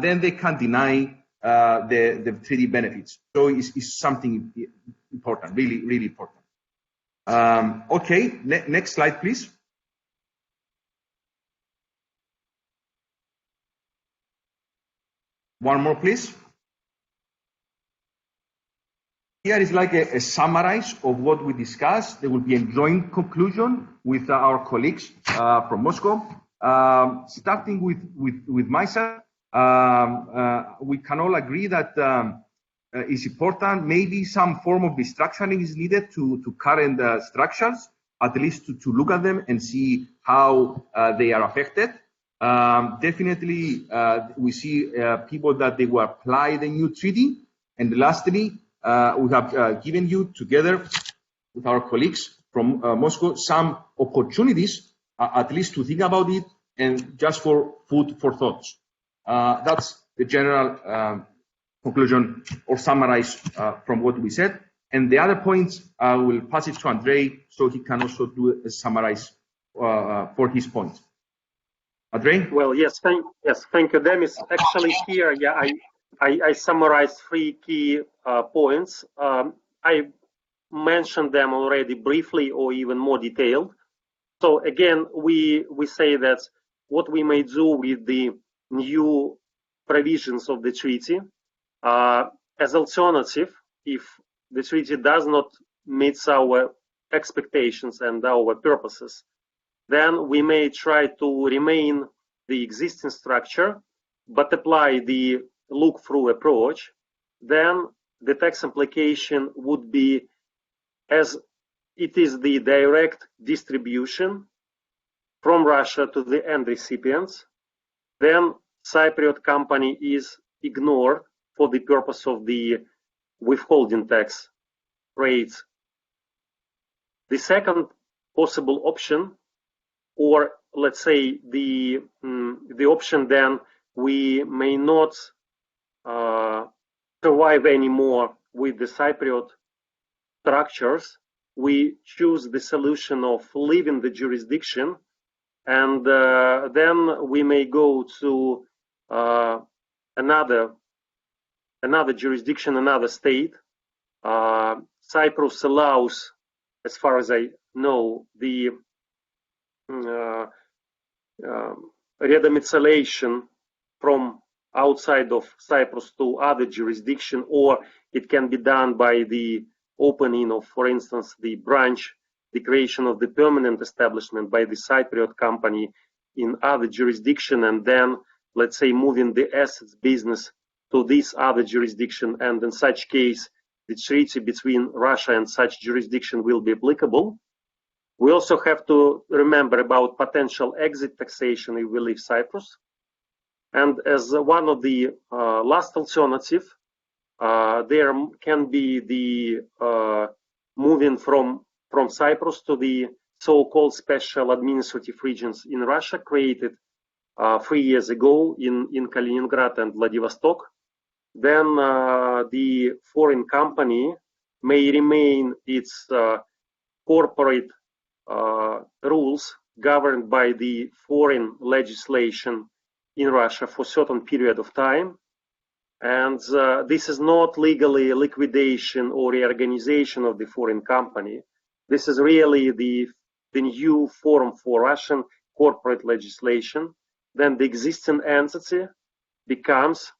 then they can deny the treaty benefits. So it's something important, really, really important. Okay, next slide, please. One more, please. Here is like a summary of what we discussed. There will be a joint conclusion with our colleagues from Moscow. Starting with myself, we can all agree that it's important. Maybe some form of restructuring is needed to current structures, at least to look at them and see how they are affected. Definitely, we see people that they will apply the new treaty. And lastly, we have given you, together with our colleagues from Moscow, some opportunities, at least to think about it, and just for food for thoughts. That's the general conclusion or summarize from what we said. And the other points, I will pass it to Andrey so he can also do a summarize for his points. Andrey? Well, yes, thank you, Demis. Actually, here, yeah, I summarized three key points. I mentioned them already briefly or even more detailed. So again, we say that what we may do with the new provisions of the treaty, as alternative, if the treaty does not meet our expectations and our purposes, then we may try to remain the existing structure, but apply the look-through approach. Then the tax implication would be, as it is the direct distribution from Russia to the end recipients, then Cypriot company is ignored for the purpose of the withholding tax rates. The second possible option, or let's say the option, then we may not survive anymore with the Cypriot structures. We choose the solution of leaving the jurisdiction, and then we may go to another jurisdiction, another state. Cyprus allows, as far as I know, the redomiciliation from outside of Cyprus to other jurisdiction, or it can be done by the opening of, for instance, the branch, the creation of the permanent establishment by the Cypriot company in other jurisdiction, and then, let's say, moving the assets business to this other jurisdiction. And in such case, the treaty between Russia and such jurisdiction will be applicable. We also have to remember about potential exit taxation if we leave Cyprus. And as one of the last alternative, there can be the moving from Cyprus to the so-called special administrative regions in Russia, created 3 years ago in Kaliningrad and Vladivostok. Then the foreign company may remain its corporate rules governed by the foreign legislation in Russia for a certain period of time. And this is not legally liquidation or reorganization of the foreign company. This is really the new form for Russian corporate legislation. Then the existing entity becomes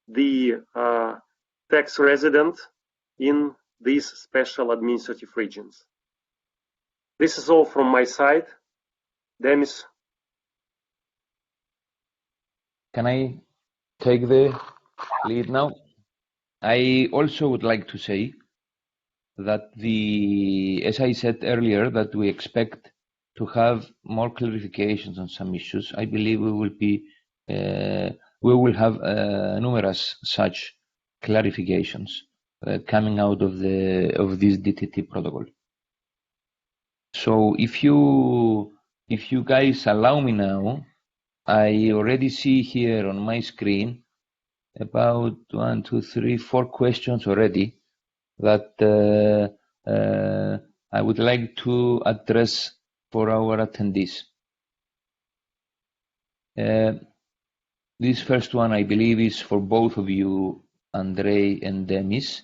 the tax resident in these special administrative regions. This is all from my side. Demis? Can I take the lead now? I also would like to say that as I said earlier, that we expect to have more clarifications on some issues. I believe we will have numerous such clarifications coming out of this DTT protocol. So if you guys allow me now, I already see here on my screen about 1, 2, 3, 4 questions already that I would like to address for our attendees. This first one, I believe, is for both of you, Andrey and Demis.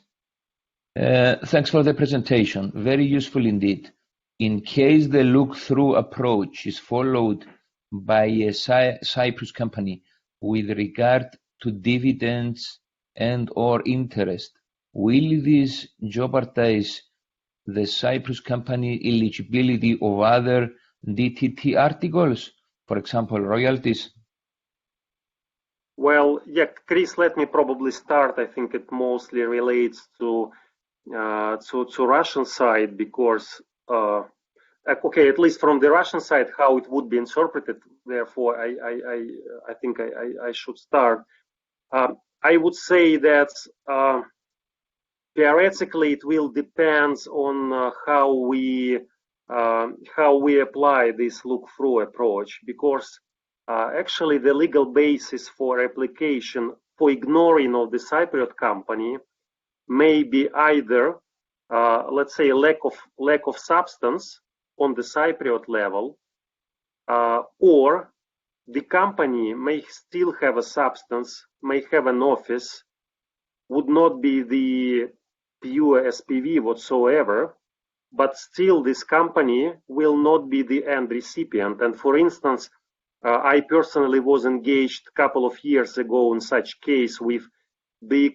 Thanks for the presentation. Very useful indeed. In case the look-through approach is followed by a Cyprus company with regard to dividends and/or interest, will this jeopardize the Cyprus company eligibility of other DTT articles, for example, royalties? Well, yeah, Chris, let me probably start. I think it mostly relates to Russian side because, okay, at least from the Russian side, how it would be interpreted. Therefore, I think I should start. I would say that theoretically it will depend on how we apply this look-through approach, because actually the legal basis for application for ignoring of the Cypriot company may be either, let's say, lack of substance on the Cypriot level, or the company may still have a substance, may have an office, would not be the pure SPV whatsoever, but still this company will not be the end recipient. And for instance, I personally was engaged a couple of years ago in such case with big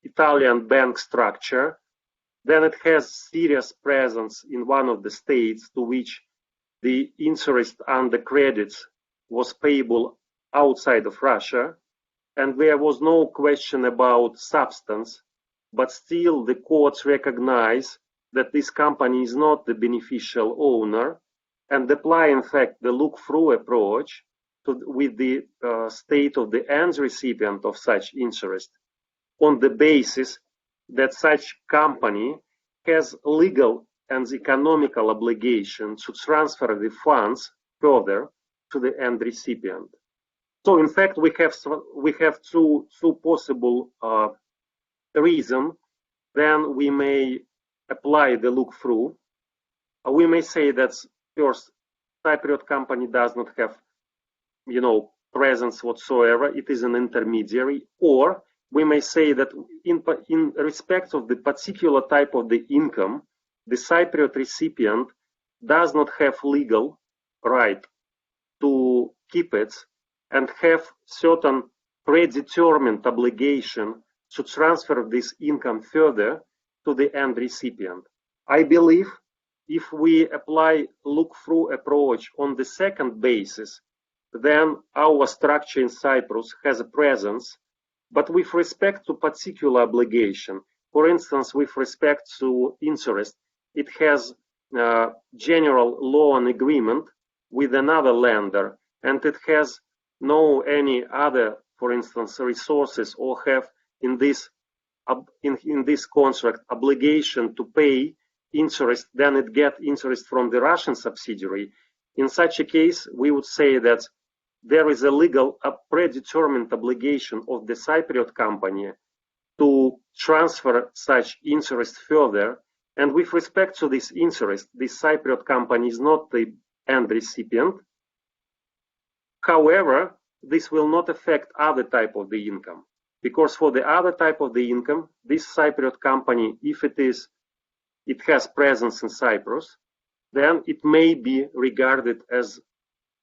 Italian bank structure. Then it has serious presence in one of the states to which the interest on the credits was payable outside of Russia, and there was no question about substance, but still the courts recognize that this company is not the beneficial owner and apply, in fact, the look-through approach with the state of the end recipient of such interest on the basis that such company has legal and economical obligation to transfer the funds further to the end recipient. So in fact, we have two possible reasons. Then we may apply the look-through. We may say that first, Cypriot company does not have, presence whatsoever. It is an intermediary. Or we may say that in respect of the particular type of the income, the Cypriot recipient does not have legal right to keep it and have certain predetermined obligation to transfer this income further to the end recipient. I believe if we apply look-through approach on the second basis, then our structure in Cyprus has a presence, but with respect to particular obligation, for instance, with respect to interest, it has general loan agreement with another lender, and it has no any other, for instance, resources or have in this contract obligation to pay interest, then it gets interest from the Russian subsidiary. In such a case, we would say that there is a legal predetermined obligation of the Cypriot company to transfer such interest further. And with respect to this interest, this Cypriot company is not the end recipient. However, this will not affect other type of the income, because for the other type of the income, this Cypriot company, if it has presence in Cyprus, then it may be regarded as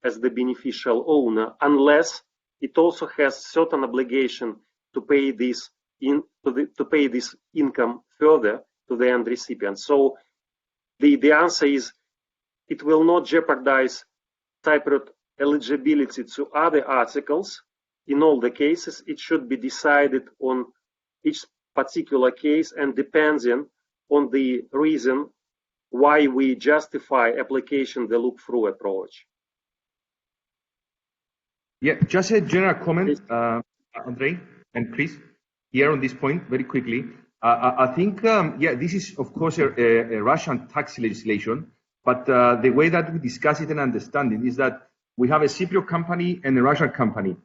the beneficial owner, unless it also has certain obligation to pay this income further to the end recipient. So the answer is it will not jeopardize Cypriot eligibility to other articles. In all the cases, it should be decided on each particular case and depending on the reason why we justify application the look-through approach. Yeah, just a general comment, Andrey and Chris, here on this point very quickly. I think, this is of course a Russian tax legislation, but the way that we discuss it and understand it is that we have a Cypriot company and a Russian company.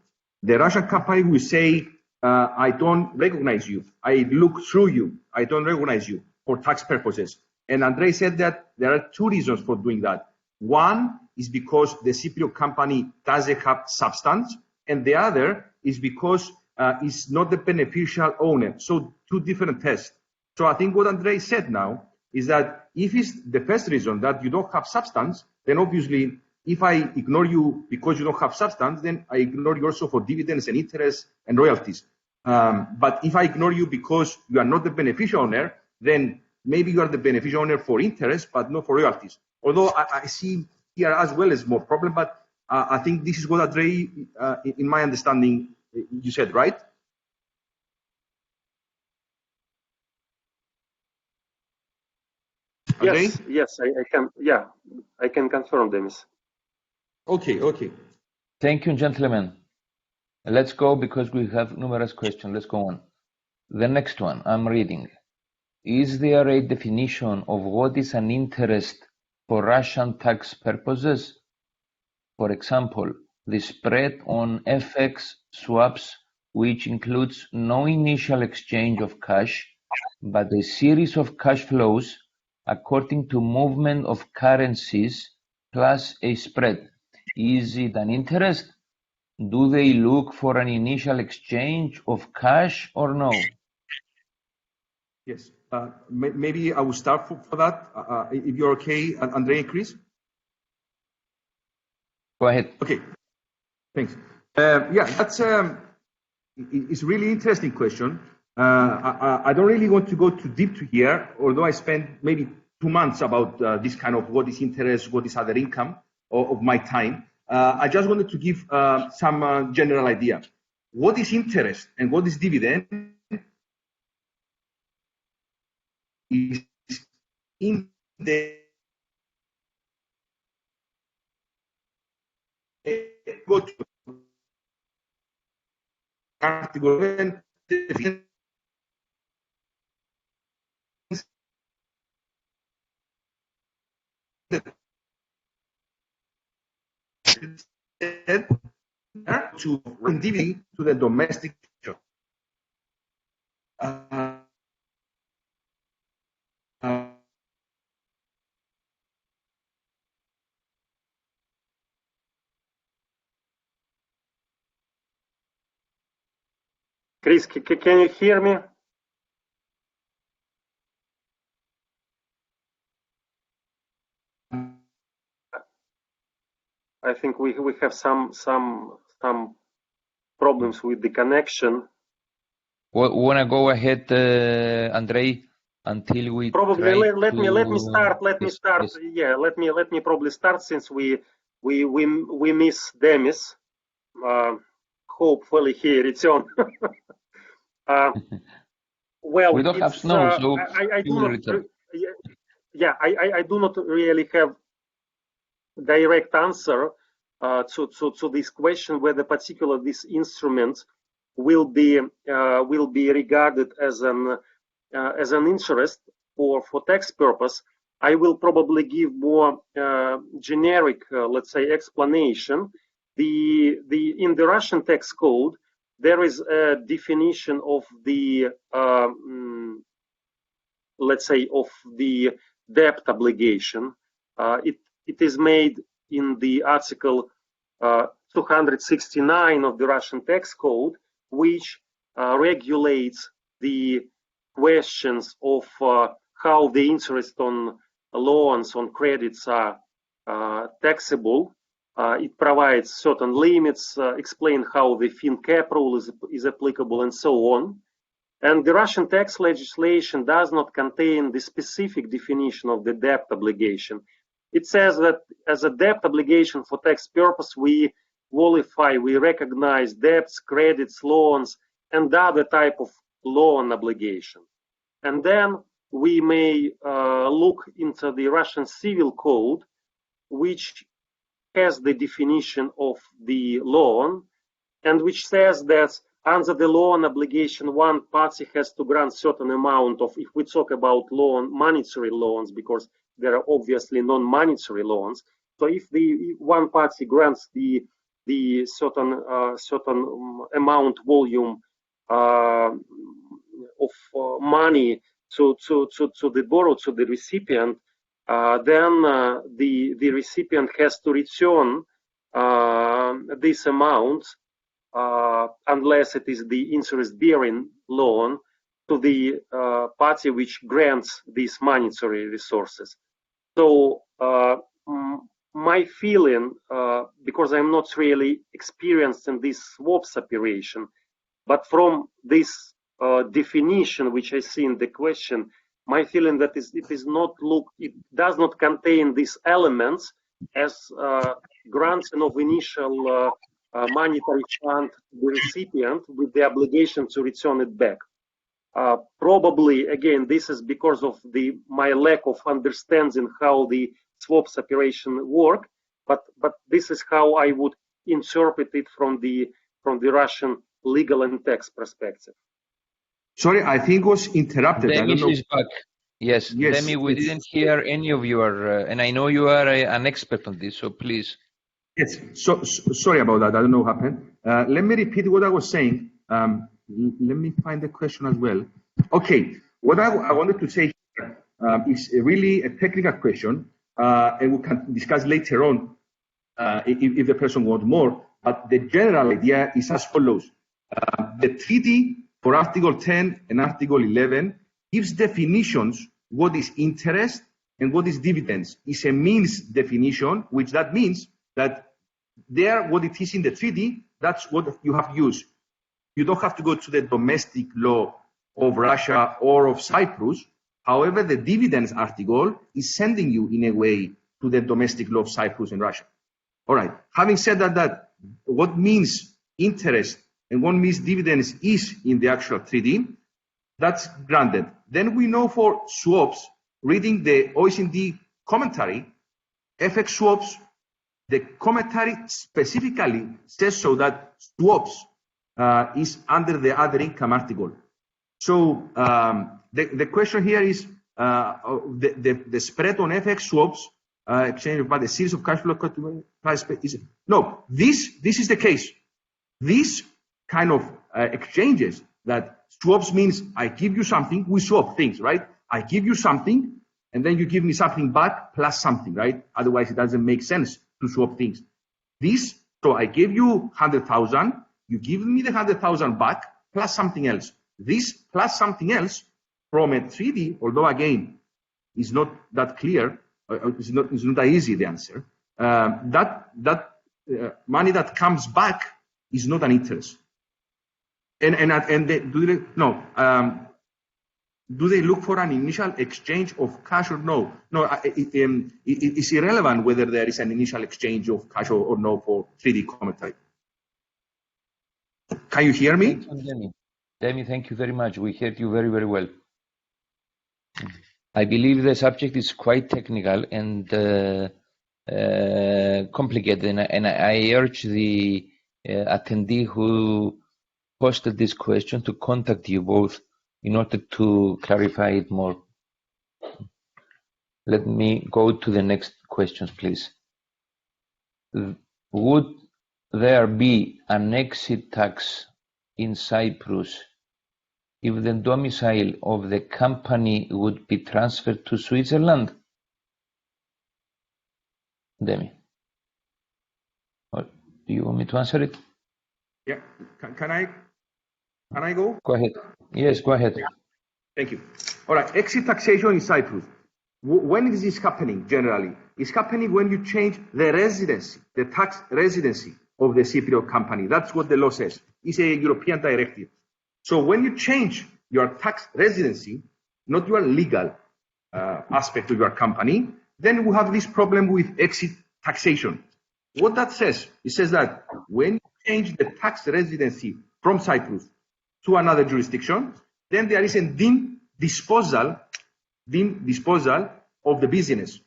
the Russian company will say, I don't recognize you. I look through you. I don't recognize you for tax purposes. And Andrey said that there are two reasons for doing that. One is because the Cypriot company doesn't have substance, and the other is because it's not the beneficial owner. So two different tests. So I think what Andrey said now is that if it's the first reason that you don't have substance, then obviously if I ignore you because you don't have substance, then I ignore you also for dividends and interest and royalties. But if I ignore you because you are not the beneficial owner, then maybe you are the beneficial owner for interest, but not for royalties. Although I see here as well as more problem, but I think this is what Andrey, in my understanding, you said, right? Andrey? Yes, I can. Yeah, I can confirm, Demis. Okay. Thank you, gentlemen. Let's go because we have numerous questions. Let's go on. The next one I'm reading. Is there a definition of what is an interest for Russian tax purposes? For example, the spread on FX swaps, which includes no initial exchange of cash, but a series of cash flows according to movement of currencies plus a spread. Is it an interest? Do they look for an initial exchange of cash or no? Yes. Maybe I will start for that, if you're okay, Andrey and Chris. Go ahead. Okay. Thanks. Yeah, that's it's a really interesting question. I don't really want to go too deep to here, although I spent maybe 2 months about this kind of what is interest, what is other income of my time. I just wanted to give some general idea. What is interest and what is dividend is in the go to article to dividend to the domestic sector. Chris, can you hear me? I think we have some problems with the connection. Want to go ahead, Andrey, until we probably let me start. Yes. Yeah, let me probably start since we miss Demis. Hopefully he return. Well, we don't have snow, so I do not. Yeah, I do not really have direct answer to this question whether particular this instrument will be regarded as an interest for tax purpose. I will probably give more generic, let's say, explanation. In the Russian tax code, there is a definition of the let's say of the debt obligation. It is made in the article 269 of the Russian tax code, which regulates the questions of how the interest on loans, on credits are taxable. It provides certain limits, explain how the fin cap rule is applicable, and so on. And the Russian tax legislation does not contain the specific definition of the debt obligation. It says that as a debt obligation for tax purpose, we qualify, we recognize debts, credits, loans, and other type of loan obligation. And then we may look into the Russian civil code, which has the definition of the loan, and which says that under the loan obligation, one party has to grant certain amount of, if we talk about monetary loans, because there are obviously non-monetary loans. So if the one party grants the the certain amount volume of money to the borrower, to the recipient, then the recipient has to return this amount unless it is the interest-bearing loan to the party which grants these monetary resources. So my feeling, because I'm not really experienced in this swaps operation, but from this definition which I see in the question, my feeling that it does not contain these elements as granting of initial monetary fund to the recipient with the obligation to return it back. Probably, again, this is because of my lack of understanding how the swaps operation work, but this is how I would interpret it from the Russian legal and tax perspective. Sorry, I think it was interrupted. Demis is back. Yes, yes, Demi, we didn't hear any of your, and I know you are an expert on this, so please. Yes, so sorry about that. I don't know what happened. Let me repeat what I was saying. Let me find the question as well. Okay, what I wanted to say here, is really a technical question, and we can discuss later on if the person wants more. But the general idea is as follows. The treaty for Article 10 and Article 11 gives definitions what is interest and what is dividends. It's a means definition, which that means that there, what it is in the treaty, that's what you have used. You don't have to go to the domestic law of Russia or of Cyprus. However, the dividends article is sending you in a way to the domestic law of Cyprus and Russia. All right. Having said that what means interest and what means dividends is in the actual treaty, that's granted. Then we know for swaps, reading the OECD commentary, FX swaps, the commentary specifically says so that swaps is under the other income article. So the question here is the spread on FX swaps exchange by the series of cash flow price. No, this is the case. This kind of exchanges that swaps means I give you something, we swap things, right? I give you something and then you give me something back plus something, right? Otherwise it doesn't make sense to swap things. So I gave you 100,000, you give me the 100,000 back plus something else. This plus something else from a treaty, although again, is not that clear, it's not that easy, the answer. That money that comes back is not an interest. Do they look for an initial exchange of cash or no? No, it's irrelevant whether there is an initial exchange of cash or no for treaty commentary. Can you hear me? Thank you, Demi, thank you very much. We heard you very, very well. I believe the subject is quite technical and complicated, and I urge the attendee who posted this question to contact you both in order to clarify it more. Let me go to the next questions, please. Would there be an exit tax in Cyprus if the domicile of the company would be transferred to Switzerland? Demi, do you want me to answer it? Yeah, can I go? Go ahead. Yes, go ahead. Thank you. All right, exit taxation in Cyprus. When is this happening generally? It's happening when you change the residency, the tax residency of the Cypriot company. That's what the law says. It's a European directive. So when you change your tax residency, not your legal aspect of your company, then we have this problem with exit taxation. What that says, it says that when you change the tax residency from Cyprus to another jurisdiction, then there is a deemed disposal of the business.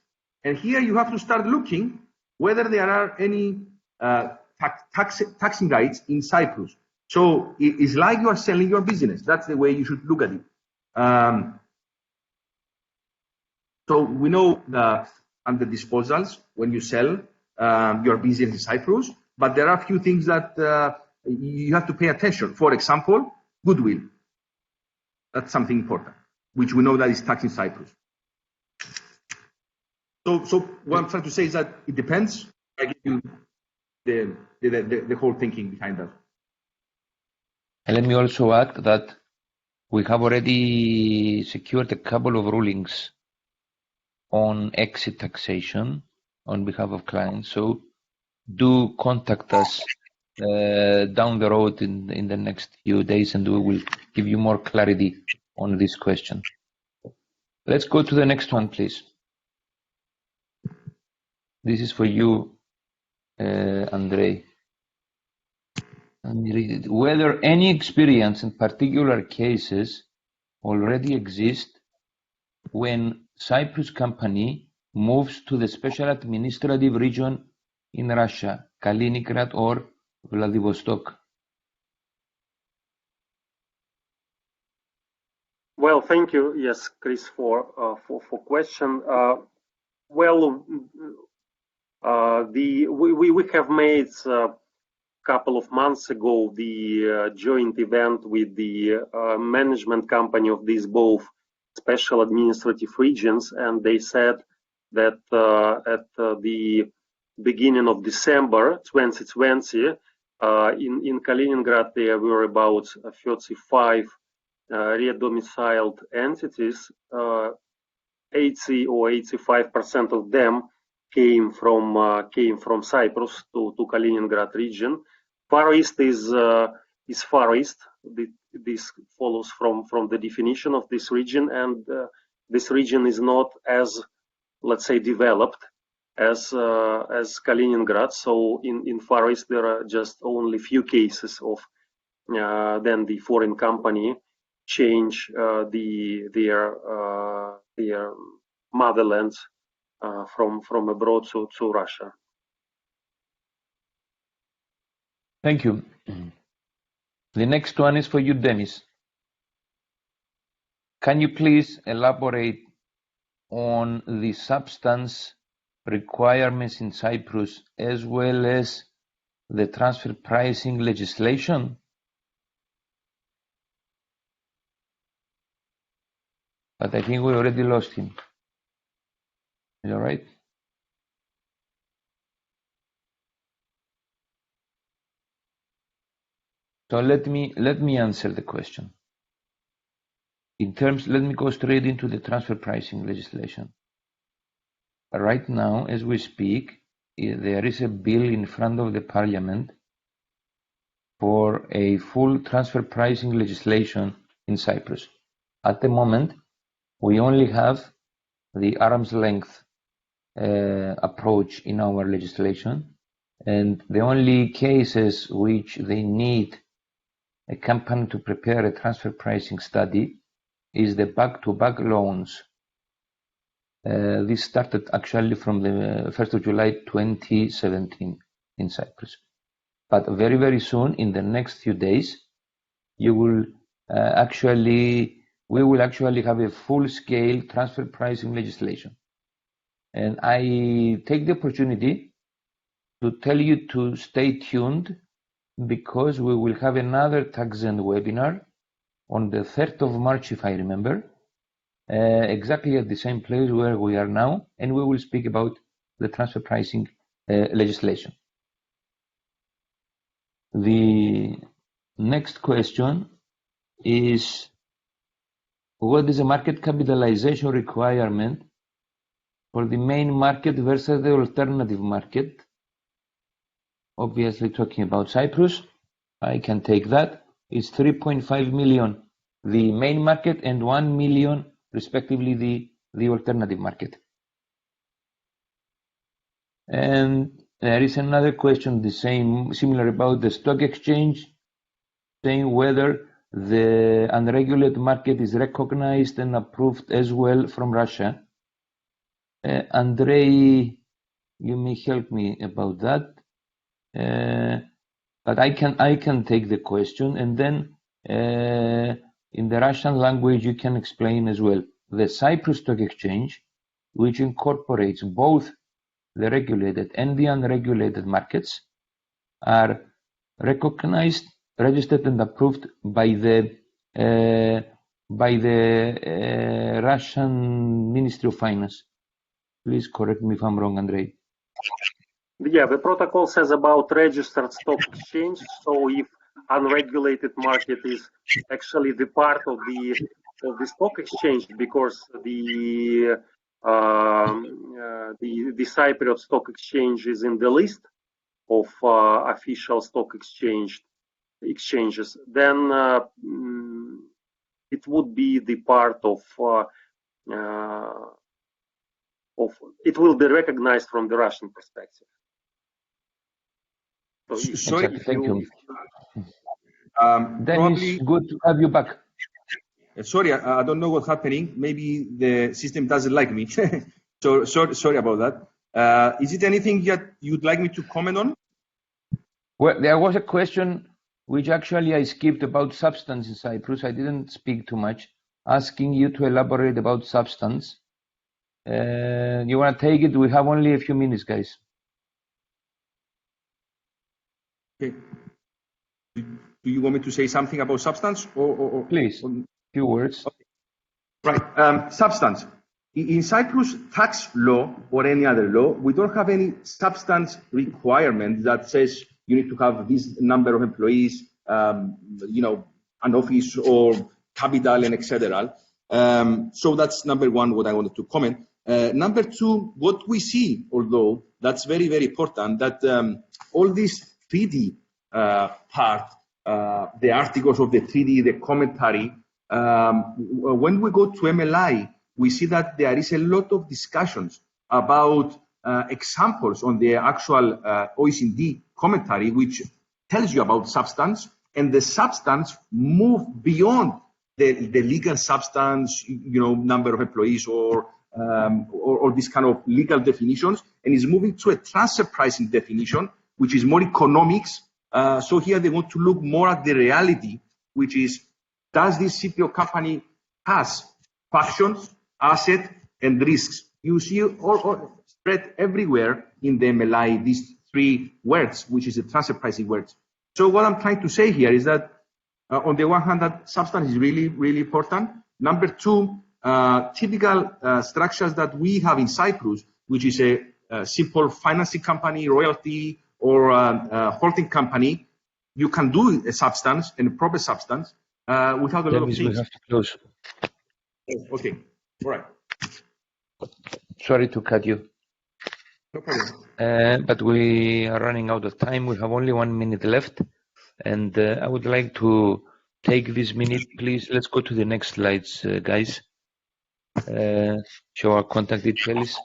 And here you have to start looking whether there are any taxing rights in Cyprus. So it's like you are selling your business. That's the way you should look at it. So we know that under disposals, when you sell your business in Cyprus, but there are a few things that you have to pay attention. For example, goodwill. That's something important, which we know that is taxed in Cyprus. So what I'm trying to say is that it depends. I give you the whole thinking behind that. And let me also add that we have already secured a couple of rulings on exit taxation on behalf of clients. So do contact us down the road in the next few days, and we will give you more clarity on this question. Let's go to the next one, please. This is for you, Andrey. Let me read it. Whether any experience in particular cases already exist when Cyprus company moves to the special administrative region in Russia, Kaliningrad or Vladivostok? Well, thank you, yes, Chris, for question. We have made a couple of months ago the joint event with the management company of these both special administrative regions, and they said that at the beginning of December 2020, in Kaliningrad there were about 35 re-domiciled entities. 80 or 85% of them came from Cyprus to Kaliningrad region. Far East is Far East. This follows from the definition of this region, and this region is not as, let's say, developed as Kaliningrad. So in Far East there are just only few cases of then the foreign company change their motherland from abroad to Russia. Thank you. The next one is for you, Demis. Can you please elaborate on the substance requirements in Cyprus as well as the transfer pricing legislation? But I think we already lost him. Is that right? So let me answer the question. Let me go straight into the transfer pricing legislation. Right now, as we speak, there is a bill in front of the Parliament for a full transfer pricing legislation in Cyprus. At the moment, we only have the arm's length approach in our legislation, and the only cases which they need a company to prepare a transfer pricing study is the back-to-back loans. This started actually from the 1st of July 2017 in Cyprus. But very, very soon, in the next few days, we will actually have a full-scale transfer pricing legislation. And I take the opportunity to tell you to stay tuned, because we will have another Taxand webinar on the 3rd of March, if I remember, exactly at the same place where we are now, and we will speak about the transfer pricing legislation. The next question is, what is the market capitalization requirement for the main market versus the alternative market? Obviously talking about Cyprus, I can take that. It's 3.5 million the main market and 1 million respectively the alternative market. And there is another question, similar about the stock exchange, saying whether the unregulated market is recognized and approved as well from Russia. Andrey, you may help me about that. But I can take the question, and then in the Russian language you can explain as well. The Cyprus Stock Exchange, which incorporates both the regulated and the unregulated markets, are recognized, registered, and approved by the Russian Ministry of Finance. Please correct me if I'm wrong, Andrey. Yeah, the protocol says about registered stock exchange. So if unregulated market is actually the part of the stock exchange, because the Cypriot stock exchange is in the list of official stock exchanges, then it would be the part of it will be recognized from the Russian perspective. So sorry, thank you. Probably good to have you back. Sorry, I don't know what's happening. Maybe the system doesn't like me. So sorry about that. Is it anything that you'd like me to comment on? Well, there was a question which actually I skipped about substance in Cyprus. I didn't speak too much, asking you to elaborate about substance. You want to take it? We have only a few minutes, guys. Okay. Do you want me to say something about substance? Or please, few words. Okay. Right. Substance. In Cyprus tax law or any other law, we don't have any substance requirement that says you need to have this number of employees, an office or capital and etc. So that's number one, what I wanted to comment. Number two, what we see, although that's very, very important, that all this treaty part, the articles of the treaty, the commentary, when we go to MLI, we see that there is a lot of discussions about examples on the actual OECD commentary, which tells you about substance, and the substance move beyond the legal substance, number of employees or this kind of legal definitions, and is moving to a transfer pricing definition, which is more economics. So here they want to look more at the reality, which is, does this Cypriot company has functions, asset, and risks? You see all spread everywhere in the MLI, these three words, which is the transfer pricing words. So what I'm trying to say here is that on the one hand, that substance is really, really important. Number two, typical structures that we have in Cyprus, which is a simple financing company, royalty, or holding company, you can do a substance and a proper substance without a lot of things. We have to close. Okay, all right. Sorry to cut you. No problem. But we are running out of time. We have only 1 minute left. And I would like to take this minute, please. Let's go to the next slides, guys. Show our contact details.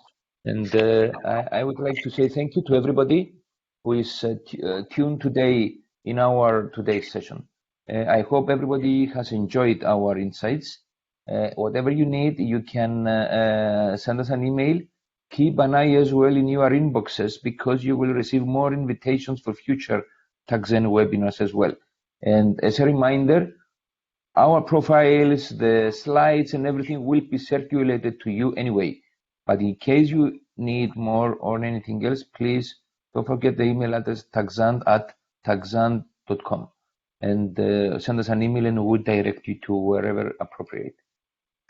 And I would like to say thank you to everybody who is tuned today in our today's session. I hope everybody has enjoyed our insights. Whatever you need, you can send us an email. Keep an eye as well in your inboxes, because you will receive more invitations for future Taxand webinars as well. And as a reminder, our profiles, the slides and everything will be circulated to you anyway. But in case you need more or anything else, please don't forget the email address taxand@taxand.com, and send us an email and we'll direct you to wherever appropriate.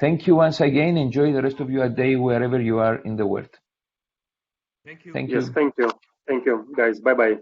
Thank you once again. Enjoy the rest of your day wherever you are in the world. Thank you. Yes, thank you. Thank you, guys. Bye-bye.